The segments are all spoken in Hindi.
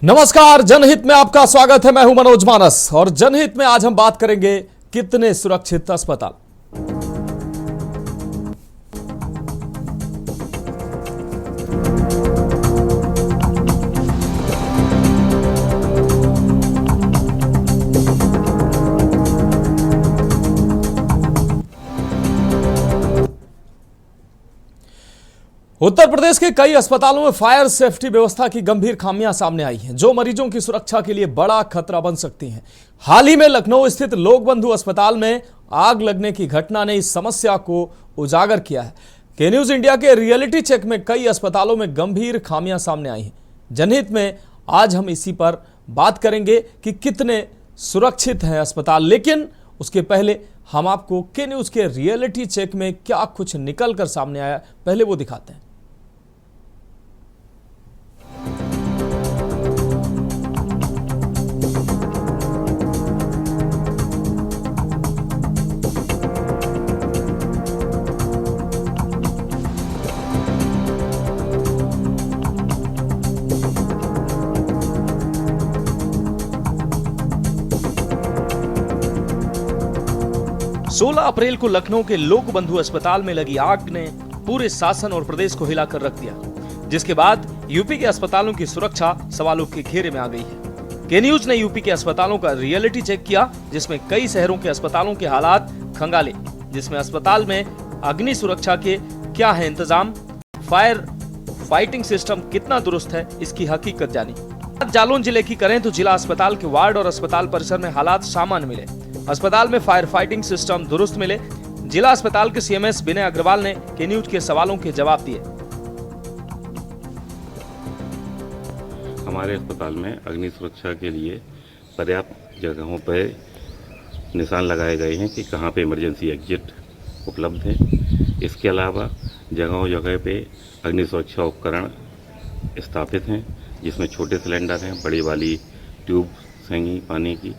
नमस्कार, जनहित में आपका स्वागत है। मैं हूं मनोज मानस और जनहित में आज हम बात करेंगे कितने सुरक्षित अस्पताल। उत्तर प्रदेश के कई अस्पतालों में फायर सेफ्टी व्यवस्था की गंभीर खामियां सामने आई हैं, जो मरीजों की सुरक्षा के लिए बड़ा खतरा बन सकती हैं। हाल ही में लखनऊ स्थित लोकबंधु अस्पताल में आग लगने की घटना ने इस समस्या को उजागर किया है। के न्यूज इंडिया के रियलिटी चेक में कई अस्पतालों में गंभीर खामियां सामने आई हैं। जनहित में आज हम इसी पर बात करेंगे कि कितने सुरक्षित हैं अस्पताल। लेकिन उसके पहले हम आपको के न्यूज के रियलिटी चेक में क्या कुछ निकल कर सामने आया, पहले वो दिखाते हैं। सोलह अप्रैल को लखनऊ के लोकबंधु अस्पताल में लगी आग ने पूरे शासन और प्रदेश को हिलाकर रख दिया, जिसके बाद यूपी के अस्पतालों की सुरक्षा सवालों के घेरे में आ गई है। के न्यूज ने यूपी के अस्पतालों का रियलिटी चेक किया, जिसमें कई शहरों के अस्पतालों के हालात खंगाले, जिसमें अस्पताल में अग्नि सुरक्षा के क्या है इंतजाम, फायर फाइटिंग सिस्टम कितना दुरुस्त है, इसकी हकीकत जानी। जालौन जिले की करें तो जिला अस्पताल के वार्ड और अस्पताल परिसर में हालात सामान्य मिले। अस्पताल में फायर फाइटिंग सिस्टम दुरुस्त मिले। जिला अस्पताल के सीएमएस विनय अग्रवाल ने के न्यूज के सवालों के जवाब दिए। हमारे अस्पताल में अग्नि सुरक्षा के लिए पर्याप्त जगहों पर निशान लगाए गए हैं कि कहां पे इमरजेंसी एग्जिट उपलब्ध है। इसके अलावा जगहों जगह पे अग्नि सुरक्षा उपकरण स्थापित हैं, जिसमें छोटे सिलेंडर हैं, बड़ी वाली ट्यूब हैं पानी की,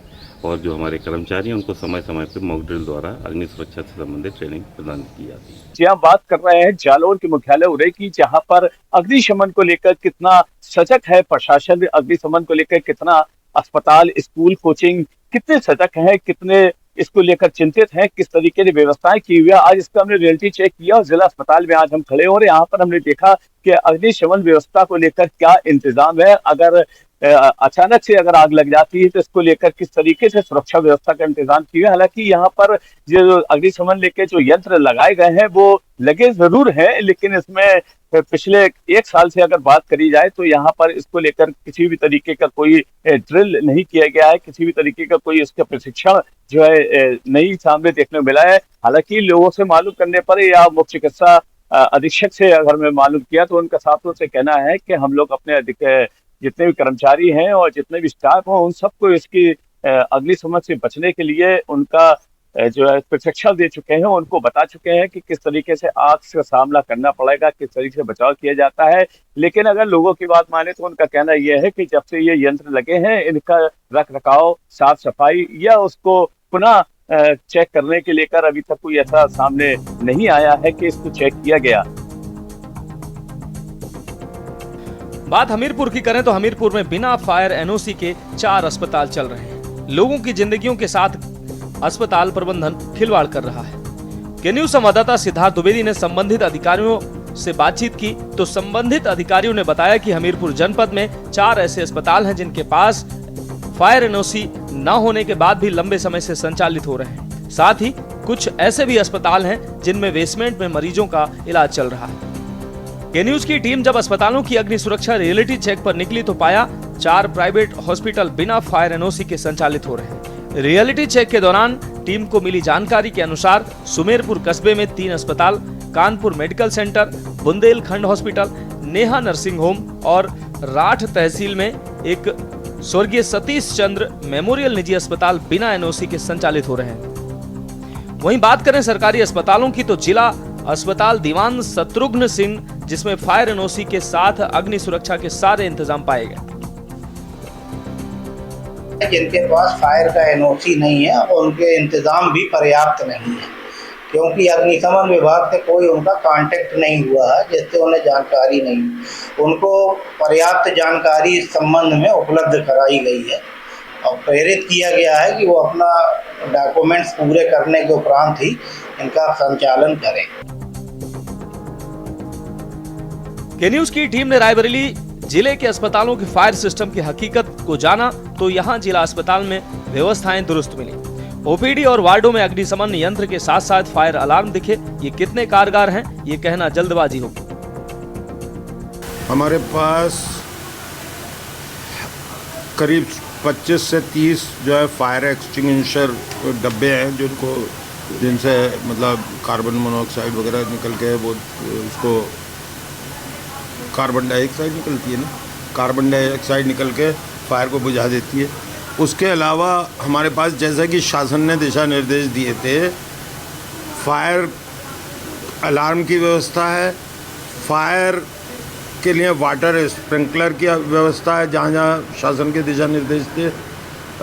और जो हमारे कर्मचारी हैं उनको समय समय पर मॉक ड्रिल द्वारा अग्नि सुरक्षा से संबंधित ट्रेनिंग प्रदान की जाती है। जी, हम बात कर रहे हैं जालौन के मुख्यालय उरे की, जहां पर अग्निशमन को लेकर कितना सजग है प्रशासन, अग्निशमन को लेकर कितना अस्पताल, स्कूल, कोचिंग कितने सजग है, कितने इसको लेकर चिंतित हैं, किस तरीके से व्यवस्थाएं की हुई है। आज इसका हमने रियलिटी चेक किया और जिला अस्पताल में आज हम खड़े हो रहे हैं। यहाँ पर हमने देखा कि अग्निशमन व्यवस्था को लेकर क्या इंतजाम है, अगर अचानक से अगर आग लग जाती है तो इसको लेकर किस तरीके से सुरक्षा व्यवस्था का इंतजाम किया है। हालांकि यहाँ पर जो अग्निशमन लेके जो यंत्र लगाए गए हैं वो लगे जरूर हैं, लेकिन इसमें पिछले एक साल से अगर बात करी जाए तो यहाँ पर इसको लेकर किसी भी तरीके का कोई ड्रिल नहीं किया गया है, किसी भी तरीके का कोई इसका प्रशिक्षण जो है नहीं सामने देखने को मिला है। हालांकि लोगों से मालूम करने पर या मुख्य चिकित्सा अधीक्षक से अगर मैं मालूम किया तो उनका साफ तौर से कहना है कि हम लोग अपने जितने भी कर्मचारी हैं और जितने भी स्टाफ हो उन सबको इसकी अग्निशमन से बचने के लिए उनका जो है प्रशिक्षण दे चुके हैं, उनको बता चुके हैं कि किस तरीके से आग का सामना करना पड़ेगा, किस तरीके से बचाव किया जाता है। लेकिन अगर लोगों की बात माने तो उनका कहना यह है कि जब से ये यंत्र लगे हैं इनका रख रखाव, साफ सफाई या उसको पुनः चेक करने के लेकर अभी तक कोई ऐसा सामने नहीं आया है कि इसको चेक किया गया। बात हमीरपुर की करें तो हमीरपुर में बिना फायर एनओसी के 4 अस्पताल चल रहे हैं। लोगों की जिंदगियों के साथ अस्पताल प्रबंधन खिलवाड़ कर रहा है। के न्यूज संवाददाता सिद्धार्थ द्विवेदी ने संबंधित अधिकारियों से बातचीत की तो संबंधित अधिकारियों ने बताया कि हमीरपुर जनपद में 4 ऐसे अस्पताल हैं जिनके पास फायर एनओसी न होने के बाद भी लंबे समय से संचालित हो रहे हैं। साथ ही कुछ ऐसे भी अस्पताल हैं जिनमें बेसमेंट में मरीजों का इलाज चल रहा है। के न्यूज की टीम जब अस्पतालों की अग्नि सुरक्षा रियलिटी चेक पर निकली तो पाया 4 प्राइवेट हॉस्पिटल बिना फायर एनओसी के संचालित हो रहे हैं। रियलिटी चेक के दौरान टीम को मिली जानकारी के अनुसार सुमेरपुर कस्बे में 3 अस्पताल, Kanpur medical centre, Bundelkhand hospital, Neha nursing home और राठ तहसील में एक स्वर्गीय सतीश चंद्र मेमोरियल निजी अस्पताल बिना एनओसी के संचालित हो रहे हैं। वहीं बात करें सरकारी अस्पतालों की तो जिला अस्पताल दीवान शत्रुघ्न सिंह, जिसमें फायर एनओसी के साथ अग्नि सुरक्षा के सारे इंतजाम पाए गए। जिनके पास फायर का एनओसी नहीं है और उनके इंतजाम भी पर्याप्त नहीं है, क्योंकि अग्निशमन विभाग से कोई उनका कांटेक्ट नहीं हुआ है, जिससे उन्हें जानकारी नहीं। उनको पर्याप्त जानकारी इस संबंध में उपलब्ध कराई गई है और प्रेरित किया गया है कि वो अपना डॉक्यूमेंट्स पूरे करने के उपरांत ही इनका संचालन करें। के न्यूज की टीम ने रायबरेली जिले के अस्पतालों के फायर सिस्टम की हकीकत को जाना तो यहां जिला अस्पताल में व्यवस्थाएं दुरुस्त मिली। ओपीडी और वार्डों में अग्निशमन यंत्र के साथ साथ फायर अलार्म दिखे। ये कितने कारगर हैं, ये कहना जल्दबाजी होगी। हमारे पास करीब 25 से 30 जो है फायर एक्सटिंग्विशर डब्बे हैं, जिनसे मतलब कार्बन मोनोऑक्साइड वगैरह निकल के वो उसको कार्बन डाइऑक्साइड निकलती है ना, कार्बन डाइऑक्साइड निकल के फायर को बुझा देती है। उसके अलावा हमारे पास जैसा कि शासन ने दिशा निर्देश दिए थे, फायर अलार्म की व्यवस्था है, फायर के लिए वाटर स्प्रिंकलर की व्यवस्था है जहाँ जहाँ शासन के दिशा निर्देश थे,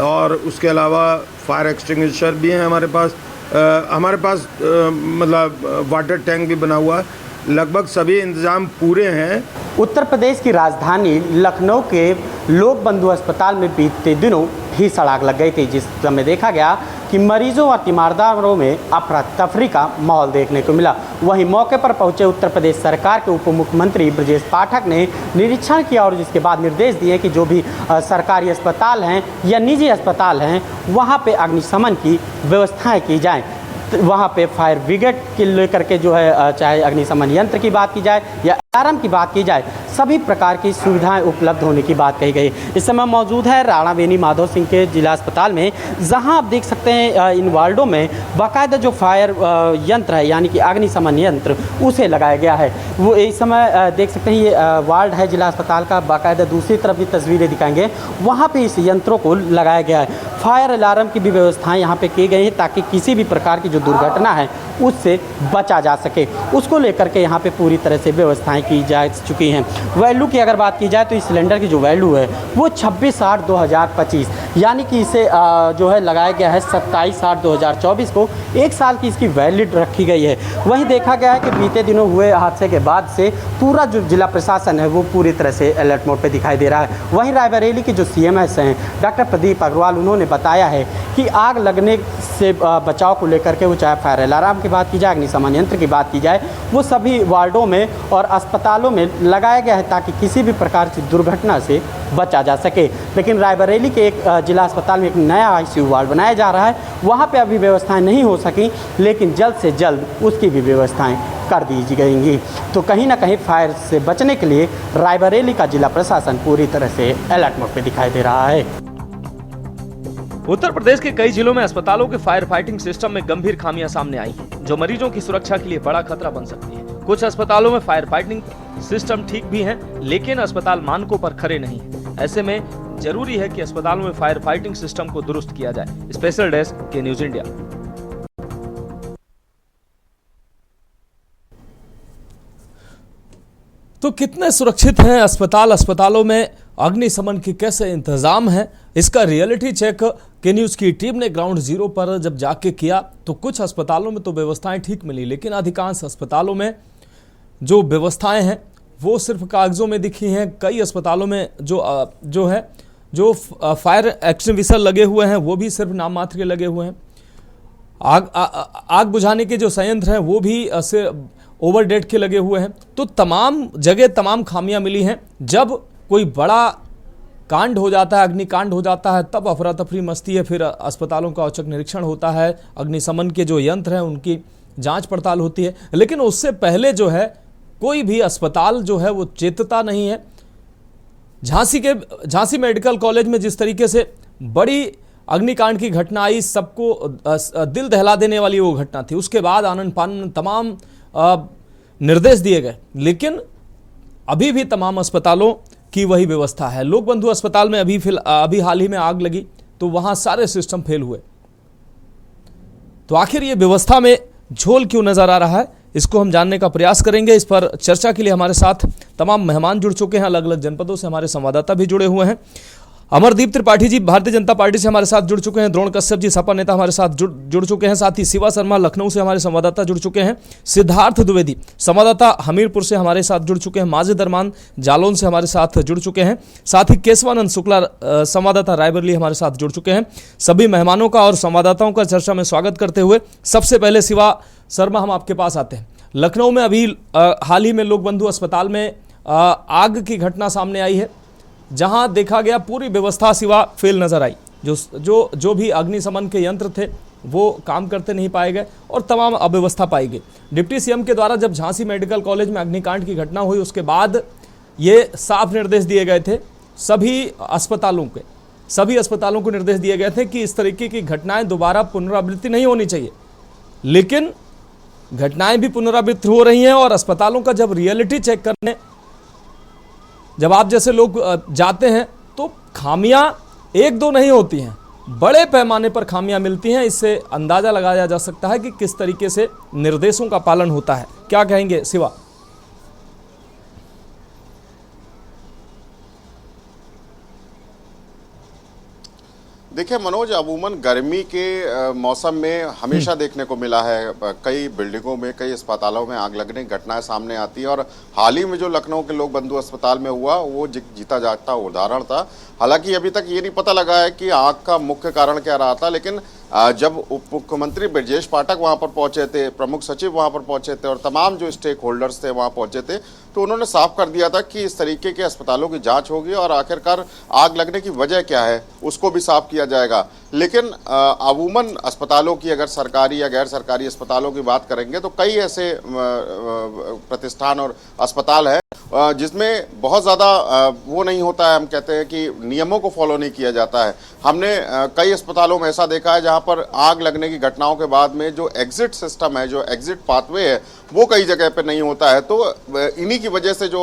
और उसके अलावा फायर एक्सटिंग्विशर भी हैं हमारे पास। मतलब वाटर टैंक भी बना हुआ है। लगभग सभी इंतजाम पूरे हैं। उत्तर प्रदेश की राजधानी लखनऊ के लोक बंधु अस्पताल में बीते दिनों भीषण आग लग गई थी, जिस समय देखा गया कि मरीजों और तीमारदारों में अफरा तफरी का माहौल देखने को मिला। वहीं मौके पर पहुंचे उत्तर प्रदेश सरकार के उप मुख्यमंत्री ब्रजेश पाठक ने निरीक्षण किया और जिसके बाद निर्देश दिए कि जो भी सरकारी अस्पताल हैं या निजी अस्पताल हैं वहां पे अग्निशमन की व्यवस्थाएं की जाएं। वहाँ पे फायर ब्रिगेड के लेकर के जो है चाहे अग्निशमन यंत्र की बात की जाए या अलार्म की बात की जाए, सभी प्रकार की सुविधाएं उपलब्ध होने की बात कही गई। इस समय मौजूद है राणा बेनी माधव सिंह के जिला अस्पताल में, जहां आप देख सकते हैं इन वार्डों में बाकायदा जो फायर यंत्र है यानी कि अग्निशमन यंत्र उसे लगाया गया है। वो इस समय देख सकते हैं ये वार्ड है जिला अस्पताल का। बाकायदा दूसरी तरफ भी तस्वीरें दिखाएंगे, वहाँ पर इस यंत्रों को लगाया गया है। फायर अलार्म की भी व्यवस्थाएँ यहाँ पर की गई हैं ताकि किसी भी प्रकार की जो दुर्घटना है उससे बचा जा सके। उसको लेकर के यहाँ पे पूरी तरह से व्यवस्थाएं की जा चुकी हैं। वैल्यू की अगर बात की जाए तो इस सिलेंडर की जो वैल्यू है वो 26/8/2025 यानी कि इसे जो है लगाया गया है 27/8/2024 को। एक साल की इसकी वैलिड रखी गई है। वहीं देखा गया है कि बीते दिनों हुए हादसे के बाद से पूरा जो जिला प्रशासन है वो पूरी तरह से अलर्ट मोड पर दिखाई दे रहा है। वहीं रायबरेली के जो CMS हैं डॉक्टर प्रदीप अग्रवाल, उन्होंने बताया है कि आग लगने से बचाव को लेकर के वो चाहे फायर अलार्म की बात की जाए, अग्निशमन यंत्र की बात की जाए, वो सभी वार्डों में और अस्पतालों में लगाया गया है ताकि किसी भी प्रकार की दुर्घटना से बचा जा सके। लेकिन रायबरेली के एक जिला अस्पताल में एक नया ICU वार्ड बनाया जा रहा है, वहाँ पे अभी व्यवस्थाएं नहीं हो सकी, लेकिन जल्द से जल्द उसकी भी व्यवस्थाएं कर दी जाएंगी। तो कहीं ना कहीं फायर से बचने के लिए रायबरेली का जिला प्रशासन पूरी तरह से अलर्ट मोड पे दिखाई दे रहा है। उत्तर प्रदेश के कई जिलों में अस्पतालों के फायर फाइटिंग सिस्टम में गंभीर खामियां सामने आई हैं, जो मरीजों की सुरक्षा के लिए बड़ा खतरा बन सकती है। कुछ अस्पतालों में फायर फाइटिंग सिस्टम ठीक भी हैं, लेकिन अस्पताल मानकों पर खरे नहीं हैं। ऐसे में जरूरी है कि अस्पतालों में फायर फाइटिंग सिस्टम को दुरुस्त किया जाए। स्पेशल डेस्क के न्यूज इंडिया। तो कितने सुरक्षित हैं अस्पताल, अस्पतालों में अग्निशमन के कैसे इंतजाम है, इसका रियलिटी चेक के न्यूज़ की टीम ने ग्राउंड जीरो पर जब जाके किया तो कुछ अस्पतालों में तो व्यवस्थाएं ठीक मिली, लेकिन अधिकांश अस्पतालों में जो व्यवस्थाएं हैं वो सिर्फ कागजों में दिखी हैं। कई अस्पतालों में जो फायर एक्सटिंग्विशर लगे हुए हैं वो भी सिर्फ नाम मात्र के लगे हुए हैं। आग बुझाने के जो संयंत्र हैं वो भी ओवर डेट के लगे हुए हैं। तो तमाम जगह तमाम खामियां मिली हैं। जब कोई बड़ा कांड हो जाता है, अग्निकांड हो जाता है, तब अफरा तफरी मचती है। फिर अस्पतालों का औचक निरीक्षण होता है, अग्निशमन के जो यंत्र हैं उनकी जांच पड़ताल होती है, लेकिन उससे पहले जो है कोई भी अस्पताल जो है वो चेतता नहीं है। झांसी मेडिकल कॉलेज में जिस तरीके से बड़ी अग्निकांड की घटना आई, सबको दिल दहला देने वाली वो घटना थी। उसके बाद आनन फानन तमाम निर्देश दिए गए, लेकिन अभी भी तमाम अस्पतालों की वही व्यवस्था है। लोक बंधु अस्पताल में अभी हाल ही में आग लगी तो वहां सारे सिस्टम फेल हुए। तो आखिर ये व्यवस्था में झोल क्यों नजर आ रहा है, इसको हम जानने का प्रयास करेंगे। इस पर चर्चा के लिए हमारे साथ तमाम मेहमान जुड़ चुके हैं, अलग अलग जनपदों से हमारे संवाददाता भी जुड़े हुए हैं। अमरदीप त्रिपाठी जी भारतीय जनता पार्टी से हमारे साथ जुड़ चुके हैं, द्रोण कश्यप जी सपा नेता हमारे साथ जुड़ चुके हैं, साथ ही शिवा शर्मा लखनऊ से हमारे संवाददाता जुड़ चुके हैं, सिद्धार्थ द्विवेदी संवाददाता हमीरपुर से हमारे साथ जुड़ चुके हैं, माजिद अरमान जालौन से हमारे साथ जुड़ चुके हैं, साथ ही केशवानंद शुक्ला संवाददाता रायबरेली हमारे साथ जुड़ चुके हैं। सभी मेहमानों का और संवाददाताओं का चर्चा में स्वागत करते हुए सबसे पहले शिवा शर्मा हम आपके पास आते हैं। लखनऊ में अभी हाल ही में लोक बंधु अस्पताल में आग की घटना सामने आई है, जहां देखा गया पूरी व्यवस्था सिवा फेल नजर आई। जो भी अग्निशमन के यंत्र थे वो काम करते नहीं पाए गए और तमाम अव्यवस्था पाई गई। डिप्टी सीएम के द्वारा जब झांसी मेडिकल कॉलेज में अग्निकांड की घटना हुई उसके बाद ये साफ निर्देश दिए गए थे सभी अस्पतालों को निर्देश दिए गए थे कि इस तरीके की घटनाएं दोबारा पुनरावृत्ति नहीं होनी चाहिए। लेकिन घटनाएं भी पुनरावृत्ति हो रही हैं और अस्पतालों का जब रियलिटी चेक करने जब आप जैसे लोग जाते हैं तो खामियां एक दो नहीं होती हैं, बड़े पैमाने पर खामियां मिलती हैं। इससे अंदाजा लगाया जा सकता है कि किस तरीके से निर्देशों का पालन होता है। क्या कहेंगे शिवा? देखिए मनोज, अमूमन गर्मी के मौसम में हमेशा देखने को मिला है कई बिल्डिंगों में, कई अस्पतालों में आग लगने की घटनाएं सामने आती हैं। और हाल ही में जो लखनऊ के लोक बंधु अस्पताल में हुआ वो जीता जागता उदाहरण था। हालांकि अभी तक ये नहीं पता लगा है कि आग का मुख्य कारण क्या रहा था, लेकिन जब उप मुख्यमंत्री ब्रजेश पाठक वहां पर पहुंचे थे, प्रमुख सचिव वहां पर पहुंचे थे और तमाम जो स्टेक होल्डर्स थे वहां पहुंचे थे, तो उन्होंने साफ कर दिया था कि इस तरीके के अस्पतालों की जांच होगी और आखिरकार आग लगने की वजह क्या है उसको भी साफ किया जाएगा। लेकिन अमूमन अस्पतालों की, अगर सरकारी या गैर सरकारी अस्पतालों की बात करेंगे तो कई ऐसे प्रतिष्ठान और अस्पताल है जिसमें बहुत ज़्यादा वो नहीं होता है, हम कहते हैं कि नियमों को फॉलो नहीं किया जाता है। हमने कई अस्पतालों में ऐसा देखा है जहां पर आग लगने की घटनाओं के बाद में जो एग्जिट सिस्टम है, जो एग्जिट पाथवे है, वो कई जगह पे नहीं होता है। तो इन्हीं की वजह से जो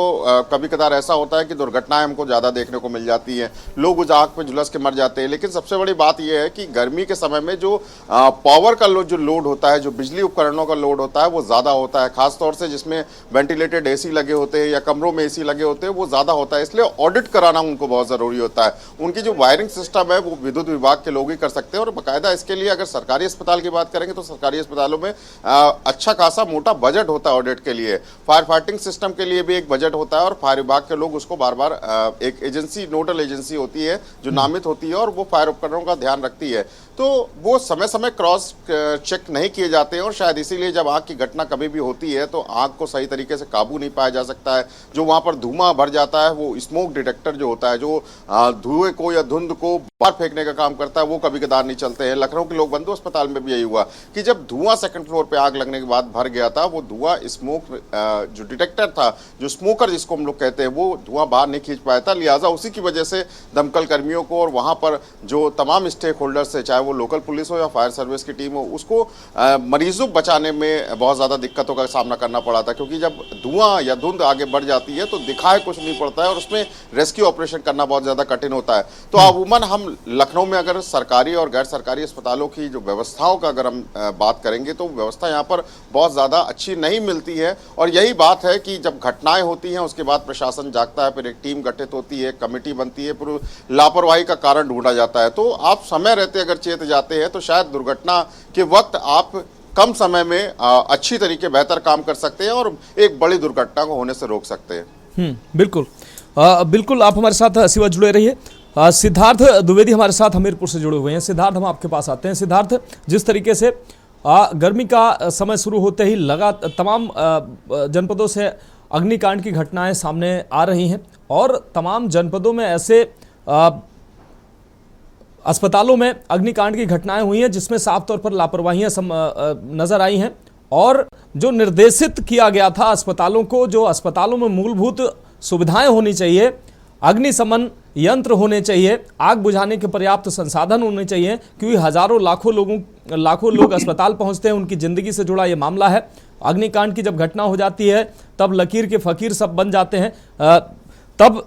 कभी कदार ऐसा होता है कि दुर्घटनाएं हमको ज़्यादा देखने को मिल जाती हैं, लोग उस आग पे झुलस के मर जाते हैं। लेकिन सबसे बड़ी बात यह है कि गर्मी के समय में जो पावर का जो लोड होता है, जो बिजली उपकरणों का लोड होता है वो ज़्यादा होता है, खासतौर से जिसमें वेंटिलेटेड AC लगे होते हैं या कमरों में AC लगे होते हैं वो ज़्यादा होता है। इसलिए ऑडिट कराना उनको बहुत ज़रूरी होता है। उनकी जो वायरिंग सिस्टम है वो विद्युत विभाग के लोग ही कर सकते हैं और बाकायदा इसके लिए अगर सरकारी अस्पताल की बात करेंगे तो सरकारी अस्पतालों में अच्छा खासा मोटा बजट होता है ऑडिट के लिए। फायर फाइटिंग सिस्टम के लिए भी एक बजट होता है और फायर विभाग के लोग उसको बार बार एक एजेंसी, नोडल एजेंसी होती है जो नामित होती है और वो फायर उपकरणों का ध्यान रखती है, तो वो समय समय क्रॉस चेक नहीं किए जाते हैं और शायद इसीलिए जब आग की घटना कभी भी होती है तो आग को सही तरीके से काबू नहीं पाया जा सकता है। जो वहाँ पर धुआं भर जाता है वो स्मोक डिटेक्टर जो होता है, जो धुएं को या धुंध को बाहर फेंकने का काम करता है, वो कभी कदार नहीं चलते हैं। लखनऊ के लोक बंधु अस्पताल में भी यही हुआ कि जब धुआं सेकंड फ्लोर पे आग लगने के बाद भर गया था, वो धुआं स्मोक जो डिटेक्टर था, जो स्मोकर जिसको हम लोग कहते हैं, वो धुआं बाहर नहीं खींच पाया था। लिहाजा उसी की वजह से दमकल कर्मियों को और वहाँ पर जो तमाम स्टेक होल्डर्स है, चाहे वो लोकल पुलिस हो या फायर सर्विस की टीम हो, उसको मरीजों बचाने में बहुत ज़्यादा दिक्कतों का सामना करना पड़ा था। क्योंकि जब धुआं या धुंध आगे बढ़ जाती है तो दिखाए कुछ नहीं पड़ता है और उसमें रेस्क्यू ऑपरेशन करना बहुत ज़्यादा कठिन होता है। तो अमूमन हम लखनऊ में अगर सरकारी और गैर सरकारी अस्पतालों की जो व्यवस्थाओं का अगर हम बात करेंगे तो व्यवस्था यहाँ पर बहुत ज़्यादा अच्छी नहीं मिलती है। और यही बात है कि जब घटनाएं होती हैं उसके बाद प्रशासन जागता है, फिर एक टीम गठित होती है, कमेटी बनती है, फिर लापरवाही का कारण ढूंढा जाता है। तो आप समय रहते अगर चेत जाते हैं तो शायद दुर्घटना के वक्त आप कम समय में अच्छी तरीके बेहतर काम कर सकते हैं और एक बड़ी दुर्घटना को होने से रोक सकते हैं। बिल्कुल बिल्कुल, आप हमारे साथ शिवा जुड़े रहिए। सिद्धार्थ द्विवेदी हमारे साथ हमीरपुर से जुड़े हुए हैं। सिद्धार्थ, हम आपके पास आते हैं। सिद्धार्थ, जिस तरीके से गर्मी का समय शुरू होते ही तमाम जनपदों से अग्निकांड की घटनाएं सामने आ रही हैं और तमाम जनपदों में ऐसे अस्पतालों में अग्निकांड की घटनाएं हुई हैं जिसमें साफ तौर पर लापरवाहियां नजर आई हैं और जो निर्देशित किया गया था अस्पतालों को, जो अस्पतालों में मूलभूत सुविधाएं होनी चाहिए, अग्निशमन यंत्र होने चाहिए, आग बुझाने के पर्याप्त संसाधन होने चाहिए, क्योंकि हजारों लाखों लोग अस्पताल पहुंचते हैं, उनकी जिंदगी से जुड़ा ये मामला है। अग्निकांड की जब घटना हो जाती है तब लकीर के फकीर सब बन जाते हैं, तब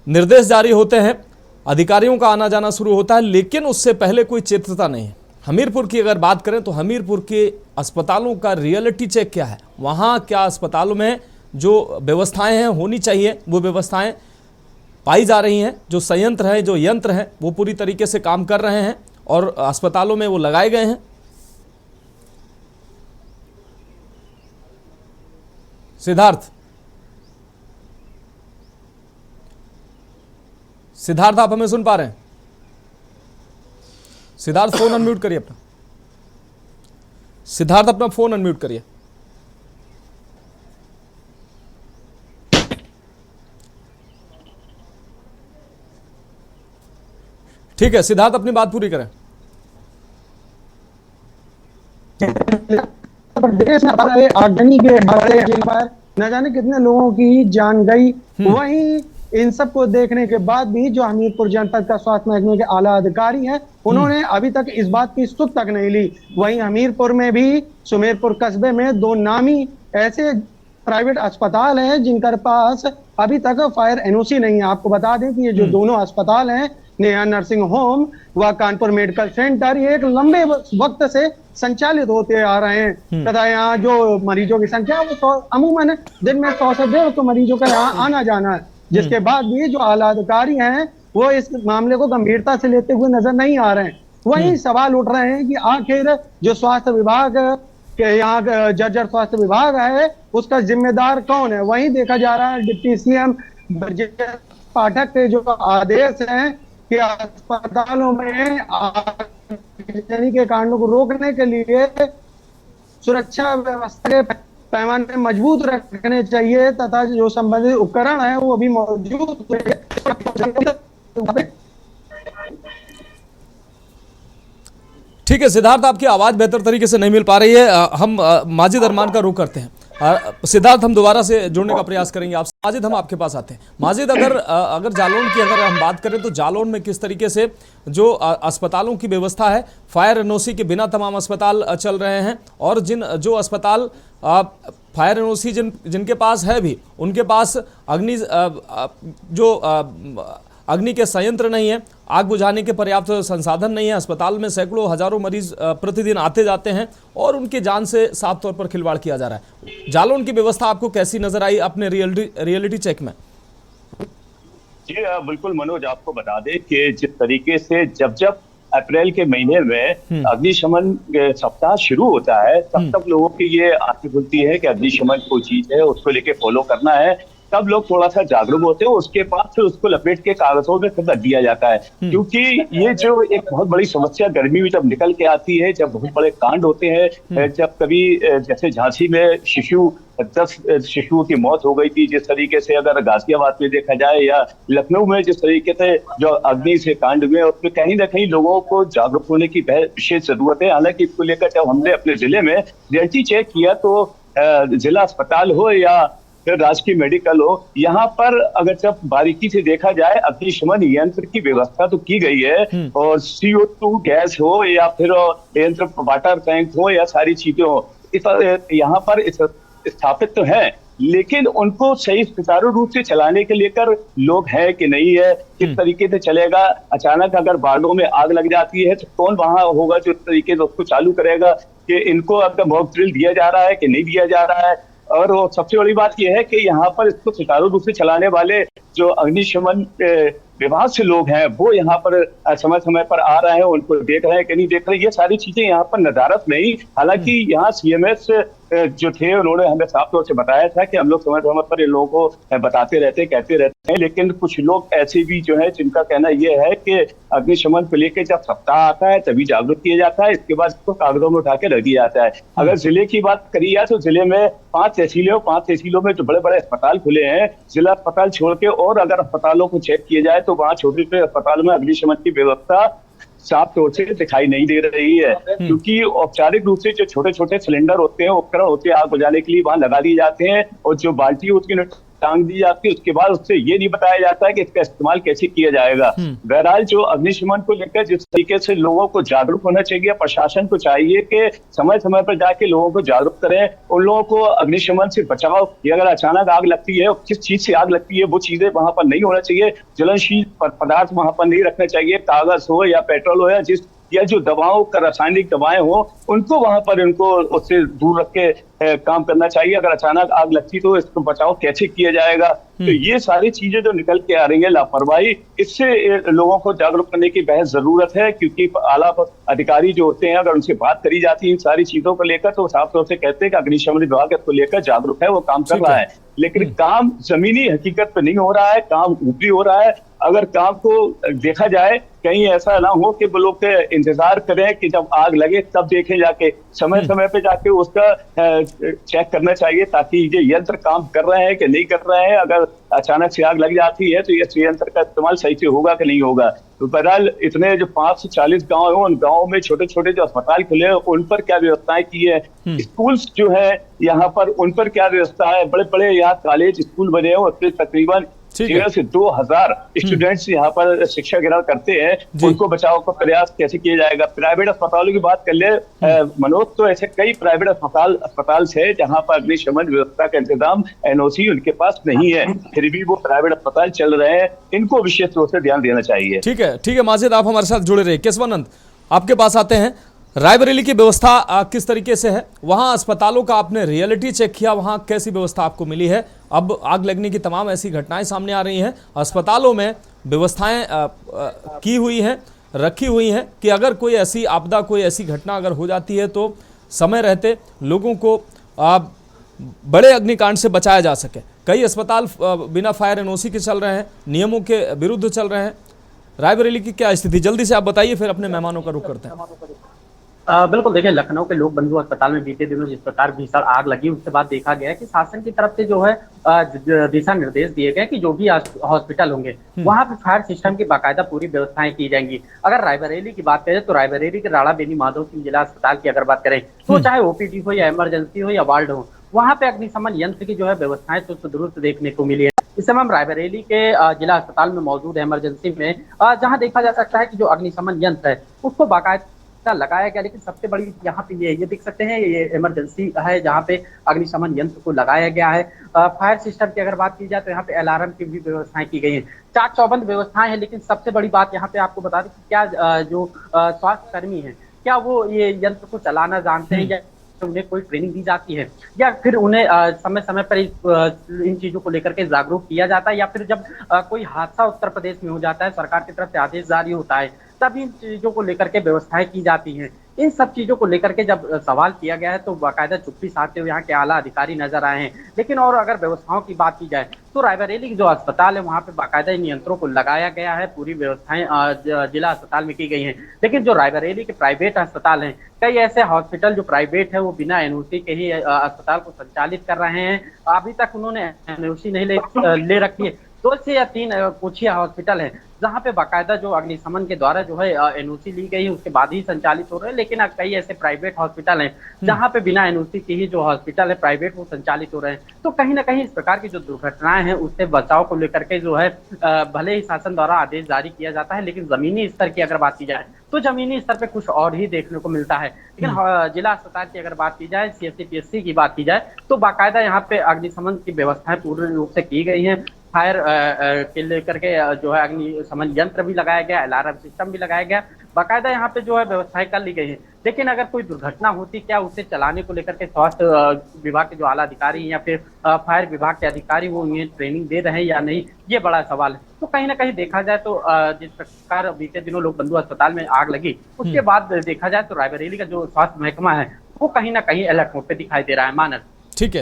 निर्देश जारी होते हैं, अधिकारियों का आना जाना शुरू होता है, लेकिन उससे पहले कोई चेतता नहीं है। हमीरपुर की अगर बात करें तो हमीरपुर के अस्पतालों का रियलिटी चेक क्या है? वहाँ क्या अस्पतालों में जो व्यवस्थाएं हैं होनी चाहिए वो व्यवस्थाएं पाई जा रही हैं, जो संयंत्र हैं, जो यंत्र हैं, वो पूरी तरीके से काम कर रहे हैं और अस्पतालों में वो लगाए गए हैं। सिद्धार्थ, आप हमें सुन पा रहे हैं? सिद्धार्थ, फोन अनम्यूट करिए अपना। सिद्धार्थ, अपना फोन अनम्यूट करिए। ठीक है सिद्धार्थ, अपनी बात पूरी करें। प्रदेश में आगजनी के बारे में न जाने कितने लोगों की जान गई। वहीं इन सब को देखने के बाद भी जो हमीरपुर जनपद का स्वास्थ्य महकमे के आला अधिकारी हैं, उन्होंने अभी तक इस बात की सुध तक नहीं ली। वहीं हमीरपुर में भी सुमेरपुर कस्बे में 2 नामी ऐसे प्राइवेट अस्पताल हैं जिनके पास अभी तक फायर एनओसी नहीं है। आपको बता दें कि ये जो दोनों अस्पताल हैं, नेहा नर्सिंग होम व कानपुर मेडिकल सेंटर, ये एक लंबे वक्त से संचालित होते आ रहे हैं तथा यहाँ जो मरीजों की संख्या वो अमूमन दिन में 100 से 150 मरीजों का यहाँ आना जाना है। जिसके बाद भी जो आला अधिकारी हैं वो इस मामले को गंभीरता से लेते हुए नजर नहीं आ रहे हैं। वहीं सवाल उठ रहे हैं कि आखिर जो स्वास्थ्य विभाग के यहाँ जर्जर स्वास्थ्य विभाग है उसका जिम्मेदार कौन है। वहीं देखा जा रहा है डिप्टी सीएम ब्रजेश पाठक के जो आदेश हैं कि अस्पतालों में आगजनी के कांडों को रोकने के लिए सुरक्षा व्यवस्था के पैमाने मजबूत रखने चाहिए तथा जो संबंधित उपकरण है वो भी मौजूद। ठीक है सिद्धार्थ, आपकी आवाज बेहतर तरीके से नहीं मिल पा रही है। हम माजिद अरमान का रुख करते हैं। सिद्धार्थ, हम दोबारा से जुड़ने का प्रयास करेंगे आपसे। माजिद, हम आपके पास आते हैं। माजिद, अगर जालौन की अगर हम बात करें तो जालौन में किस तरीके से जो अस्पतालों की व्यवस्था है, फायर एनओसी के बिना तमाम अस्पताल चल रहे हैं और जो अस्पताल फायर एनओसी जिनके पास है भी, उनके पास अग्नि के संयंत्र नहीं है, आग बुझाने के पर्याप्त संसाधन नहीं है। अस्पताल में सैकड़ों हजारों मरीज प्रतिदिन आते जाते हैं और उनके जान से साफ तौर पर खिलवाड़ किया जा रहा है। जालौन की व्यवस्था आपको कैसी नजर आई अपने रियलिटी चेक में? जी बिल्कुल मनोज, आपको बता दें कि जिस तरीके से जब अप्रैल के महीने में अग्निशमन सप्ताह शुरू होता है तब लोगों की ये आंखें खुलती है कि अग्निशमन कोई चीज है, उसको लेके फॉलो करना है। तब लोग थोड़ा सा जागरूक होते हैं, उसके बाद फिर उसको लपेट के कागजों में फिर रख दिया जाता है। क्योंकि ये जो एक बहुत बड़ी समस्या गर्मी में जब निकल के आती है, जब बहुत बड़े कांड होते हैं, जब कभी जैसे झांसी में 10 शिशुओं की मौत हो गई थी, जिस तरीके से अगर गाजियाबाद में देखा जाए या लखनऊ में जिस तरीके से जो अग्नि से कांड हुए, उसमें कहीं ना कहीं लोगों को जागरूक होने की विशेष जरूरत है। हालांकि इसको लेकर जब हमने अपने जिले में रियलिटी चेक किया तो जिला अस्पताल हो या फिर राजकीय मेडिकल हो, यहाँ पर अगर जब बारीकी से देखा जाए अग्निशमन यंत्र की व्यवस्था तो की गई है और CO2 गैस हो या फिर यंत्र वाटर टैंक हो या सारी चीजें हो, यहाँ पर स्थापित तो है, लेकिन उनको सही सुचारू रूप से चलाने के लेकर लोग हैं कि नहीं है, किस तरीके से चलेगा। अचानक अगर बाड़ों में आग लग जाती है तो कौन वहां होगा जो इस तरीके से उसको चालू करेगा, कि इनको अगर मॉक ड्रिल दिया जा रहा है कि नहीं दिया जा रहा है। और सबसे बड़ी बात यह है कि यहाँ पर इसको सुचारू रूप से चलाने वाले जो अग्निशमन विभाग से लोग हैं वो यहाँ पर समय समय पर आ रहे हैं, उनको देख रहे हैं कि नहीं देख रहे, ये सारी चीजें यहाँ पर नदारत नहीं। हालांकि यहाँ CMS जो थे उन्होंने हमें साफ तौर से बताया था कि हम लोग समय समय पर इन लोगों को बताते रहते कहते रहते हैं, लेकिन कुछ लोग ऐसे भी जो है जिनका कहना यह है कि अग्निशमन को लेकर जब सप्ताह आता है तभी जागरूक किया जाता है, इसके बाद इसको कागजों में उठा के रख दिया जाता है। अगर जिले की बात करी जाए तो जिले में 5 तहसीलों में जो बड़े बड़े अस्पताल खुले हैं, जिला अस्पताल छोड़ के और अगर अस्पतालों को चेक किया जाए तो वहाँ छोटे छोटे अस्पतालों में अग्निशमन की व्यवस्था साफ तौर से दिखाई नहीं दे रही है, क्योंकि औपचारिक रूप से जो छोटे छोटे सिलेंडर होते हैं, उपकरण होते हैं आग बुझाने के लिए वहां लगा दिए जाते हैं और जो बाल्टी उसकी टांग दी जाती है, उसके बाद उससे ये नहीं बताया जाता है कि इसका इस्तेमाल कैसे किया जाएगा। बहरहाल जो अग्निशमन को लेकर जिस तरीके से लोगों को जागरूक होना चाहिए, प्रशासन को चाहिए कि समय समय पर जाके लोगों को जागरूक करें, उन लोगों को अग्निशमन से बचाव कि अगर अचानक आग लगती है, किस चीज से आग लगती है, वो चीजें वहां पर नहीं होना चाहिए। ज्वलनशील पदार्थ वहां पर नहीं रखना चाहिए, कागज हो या पेट्रोल हो या जिस या जो दवाओं का रासायनिक दवाएं हो उनको वहां पर इनको उससे दूर रख के काम करना चाहिए। अगर अचानक आग लगती तो इसको बचाव कैसे किया जाएगा। तो ये सारी चीजें जो निकल के आ रही है लापरवाही, इससे लोगों को जागरूक करने की बेहद जरूरत है, क्योंकि आला अधिकारी जो होते हैं अगर उनसे बात करी जाती है इन सारी चीजों को लेकर तो साफ तौर से कहते हैं कि अग्निशमन विभाग इसको लेकर जागरूक है, वो काम कर रहा है। लेकिन काम जमीनी हकीकत पे नहीं हो रहा है, काम ऊपरी हो रहा है। अगर काम को देखा जाए कहीं ऐसा ना हो कि वो लोग इंतजार करें कि जब आग लगे तब देखें, जाके समय समय पे जाके उसका चेक करना चाहिए ताकि ये यंत्र काम कर रहे हैं कि नहीं कर रहे हैं। अगर अचानक से आग लग जाती है तो ये यंत्र का इस्तेमाल सही से होगा कि नहीं होगा। तो बहरहाल इतने जो 540 गांव है उन गाँवों में छोटे छोटे जो अस्पताल खुले हैं उन पर क्या व्यवस्थाएं की है, स्कूल्स जो है यहाँ पर उन पर क्या व्यवस्था है, बड़े बड़े यहाँ कॉलेज स्कूल बने हैं उसमें तकरीबन 13 से 2000 स्टूडेंट्स यहाँ पर शिक्षा ग्रहण करते हैं, उनको बचाव का प्रयास कैसे किया जाएगा। प्राइवेट अस्पतालों की बात कर ले मनोज, तो ऐसे कई प्राइवेट अस्पताल है जहाँ पर अग्निशमन व्यवस्था का इंतजाम एनओसी उनके पास नहीं है, फिर भी वो प्राइवेट अस्पताल चल रहे हैं। इनको विशेष रूप से ध्यान देना चाहिए। ठीक है माजिद, आप हमारे साथ जुड़े रहे। केशवानंद, आपके पास आते हैं। रायबरेली की व्यवस्था किस तरीके से है, वहां अस्पतालों का आपने रियलिटी चेक किया, वहां कैसी व्यवस्था आपको मिली है? अब आग लगने की तमाम ऐसी घटनाएं सामने आ रही हैं, अस्पतालों में व्यवस्थाएं की हुई हैं, रखी हुई हैं कि अगर कोई ऐसी आपदा, कोई ऐसी घटना अगर हो जाती है तो समय रहते लोगों को बड़े अग्निकांड से बचाया जा सके। कई अस्पताल बिना फायर एनओसी के चल रहे हैं, नियमों के विरुद्ध चल रहे हैं। रायबरेली की क्या स्थिति, जल्दी से आप बताइए, फिर अपने मेहमानों का रुख करते हैं। बिल्कुल, देखिए लखनऊ के लोक बंधु अस्पताल में बीते दिनों जिस प्रकार भीषण आग लगी उसके बाद देखा गया है कि शासन की तरफ से जो है दिशा निर्देश दिए गए कि जो भी हॉस्पिटल होंगे वहां पे फायर सिस्टम की बाकायदा पूरी व्यवस्थाएं की जाएंगी। अगर रायबरेली की बात करें तो रायबरेली के राणा बेनी माधव सिंह जिला अस्पताल की अगर बात करें तो चाहे ओपीडी हो या इमरजेंसी हो या वार्ड हो, वहां पे अग्निशमन यंत्र की जो है व्यवस्थाएं तो दुरुस्त देखने को मिली है। इस समय हम रायबरेली के जिला अस्पताल में मौजूद है इमरजेंसी में, जहां देखा जा सकता है कि जो अग्निशमन यंत्र है उसको बाकायदा लगाया गया। लेकिन सबसे बड़ी यहाँ पे ये देख सकते हैं, ये इमरजेंसी है जहाँ पे अग्निशमन यंत्र को लगाया गया है। फायर सिस्टम की अगर बात की जाए तो यहाँ पे अलार्म की भी व्यवस्थाएं की गई हैं, चाक चौबंद व्यवस्थाएं हैं। लेकिन सबसे बड़ी बात यहाँ पे आपको बता दें कि क्या जो स्वास्थ्य कर्मी है क्या वो ये यंत्र को चलाना जानते हैं या उन्हें कोई ट्रेनिंग दी जाती है, या फिर उन्हें समय समय पर इन चीजों को लेकर के जागरूक किया जाता है, या फिर जब कोई हादसा उत्तर प्रदेश में हो जाता है सरकार की तरफ से आदेश जारी होता है तब इन चीजों को लेकर के व्यवस्थाएं की जाती हैं। इन सब चीजों को लेकर के जब सवाल किया गया है तो बाकायदा चुप्पी साधते हुए यहाँ के आला अधिकारी नजर आए हैं। लेकिन और अगर व्यवस्थाओं की बात की जाए तो रायबरेली की जो अस्पताल है वहाँ पे बाकायदा इन यंत्रों को लगाया गया है, पूरी व्यवस्थाएं जिला अस्पताल में की गई हैं। लेकिन जो रायबरेली के प्राइवेट अस्पताल हैं, कई ऐसे हॉस्पिटल जो प्राइवेट है वो बिना एनओसी के ही अस्पताल को संचालित कर रहे हैं। अभी तक उन्होंने एनओसी नहीं ले रखी है। 2 से या 3 कुछ ही हॉस्पिटल है जहाँ पे बाकायदा जो अग्निशमन के द्वारा जो है एनओसी ली गई है उसके बाद ही संचालित हो रहे हैं। लेकिन कई ऐसे प्राइवेट हॉस्पिटल हैं जहाँ पे बिना एनओसी के ही जो हॉस्पिटल है प्राइवेट वो संचालित हो रहे हैं। तो कहीं ना कहीं इस प्रकार की जो दुर्घटनाएं हैं उससे बचाव को लेकर के जो है भले ही शासन द्वारा आदेश जारी किया जाता है, लेकिन जमीनी स्तर की अगर बात की जाए तो जमीनी स्तर पे कुछ और ही देखने को मिलता है। लेकिन जिला अस्पताल की अगर बात की जाए, CFCPSC की बात की जाए तो बाकायदा यहाँ पे अग्निशमन की व्यवस्थाएं पूर्ण रूप से की गई हैं। फायर के लेकर के जो है अग्निशमन यंत्र भी लगाया गया, अलार्म सिस्टम भी लगाया गया, बाकायदा यहाँ पे जो है व्यवस्थाएं कर ली गई है। लेकिन अगर कोई दुर्घटना होती, क्या उसे चलाने को लेकर के स्वास्थ्य विभाग के जो आला अधिकारी या फिर फायर विभाग के अधिकारी वो उन्हें ट्रेनिंग दे रहे हैं या नहीं, ये बड़ा सवाल है। तो कहीं ना कहीं देखा जाए तो जिस प्रकार बीते दिनों लोक बंधु अस्पताल में आग लगी उसके बाद देखा जाए तो रायबरेली का जो स्वास्थ्य महकमा है वो कहीं ना कहीं अलर्ट मोड पे दिखाई दे रहा है। मानस ठीक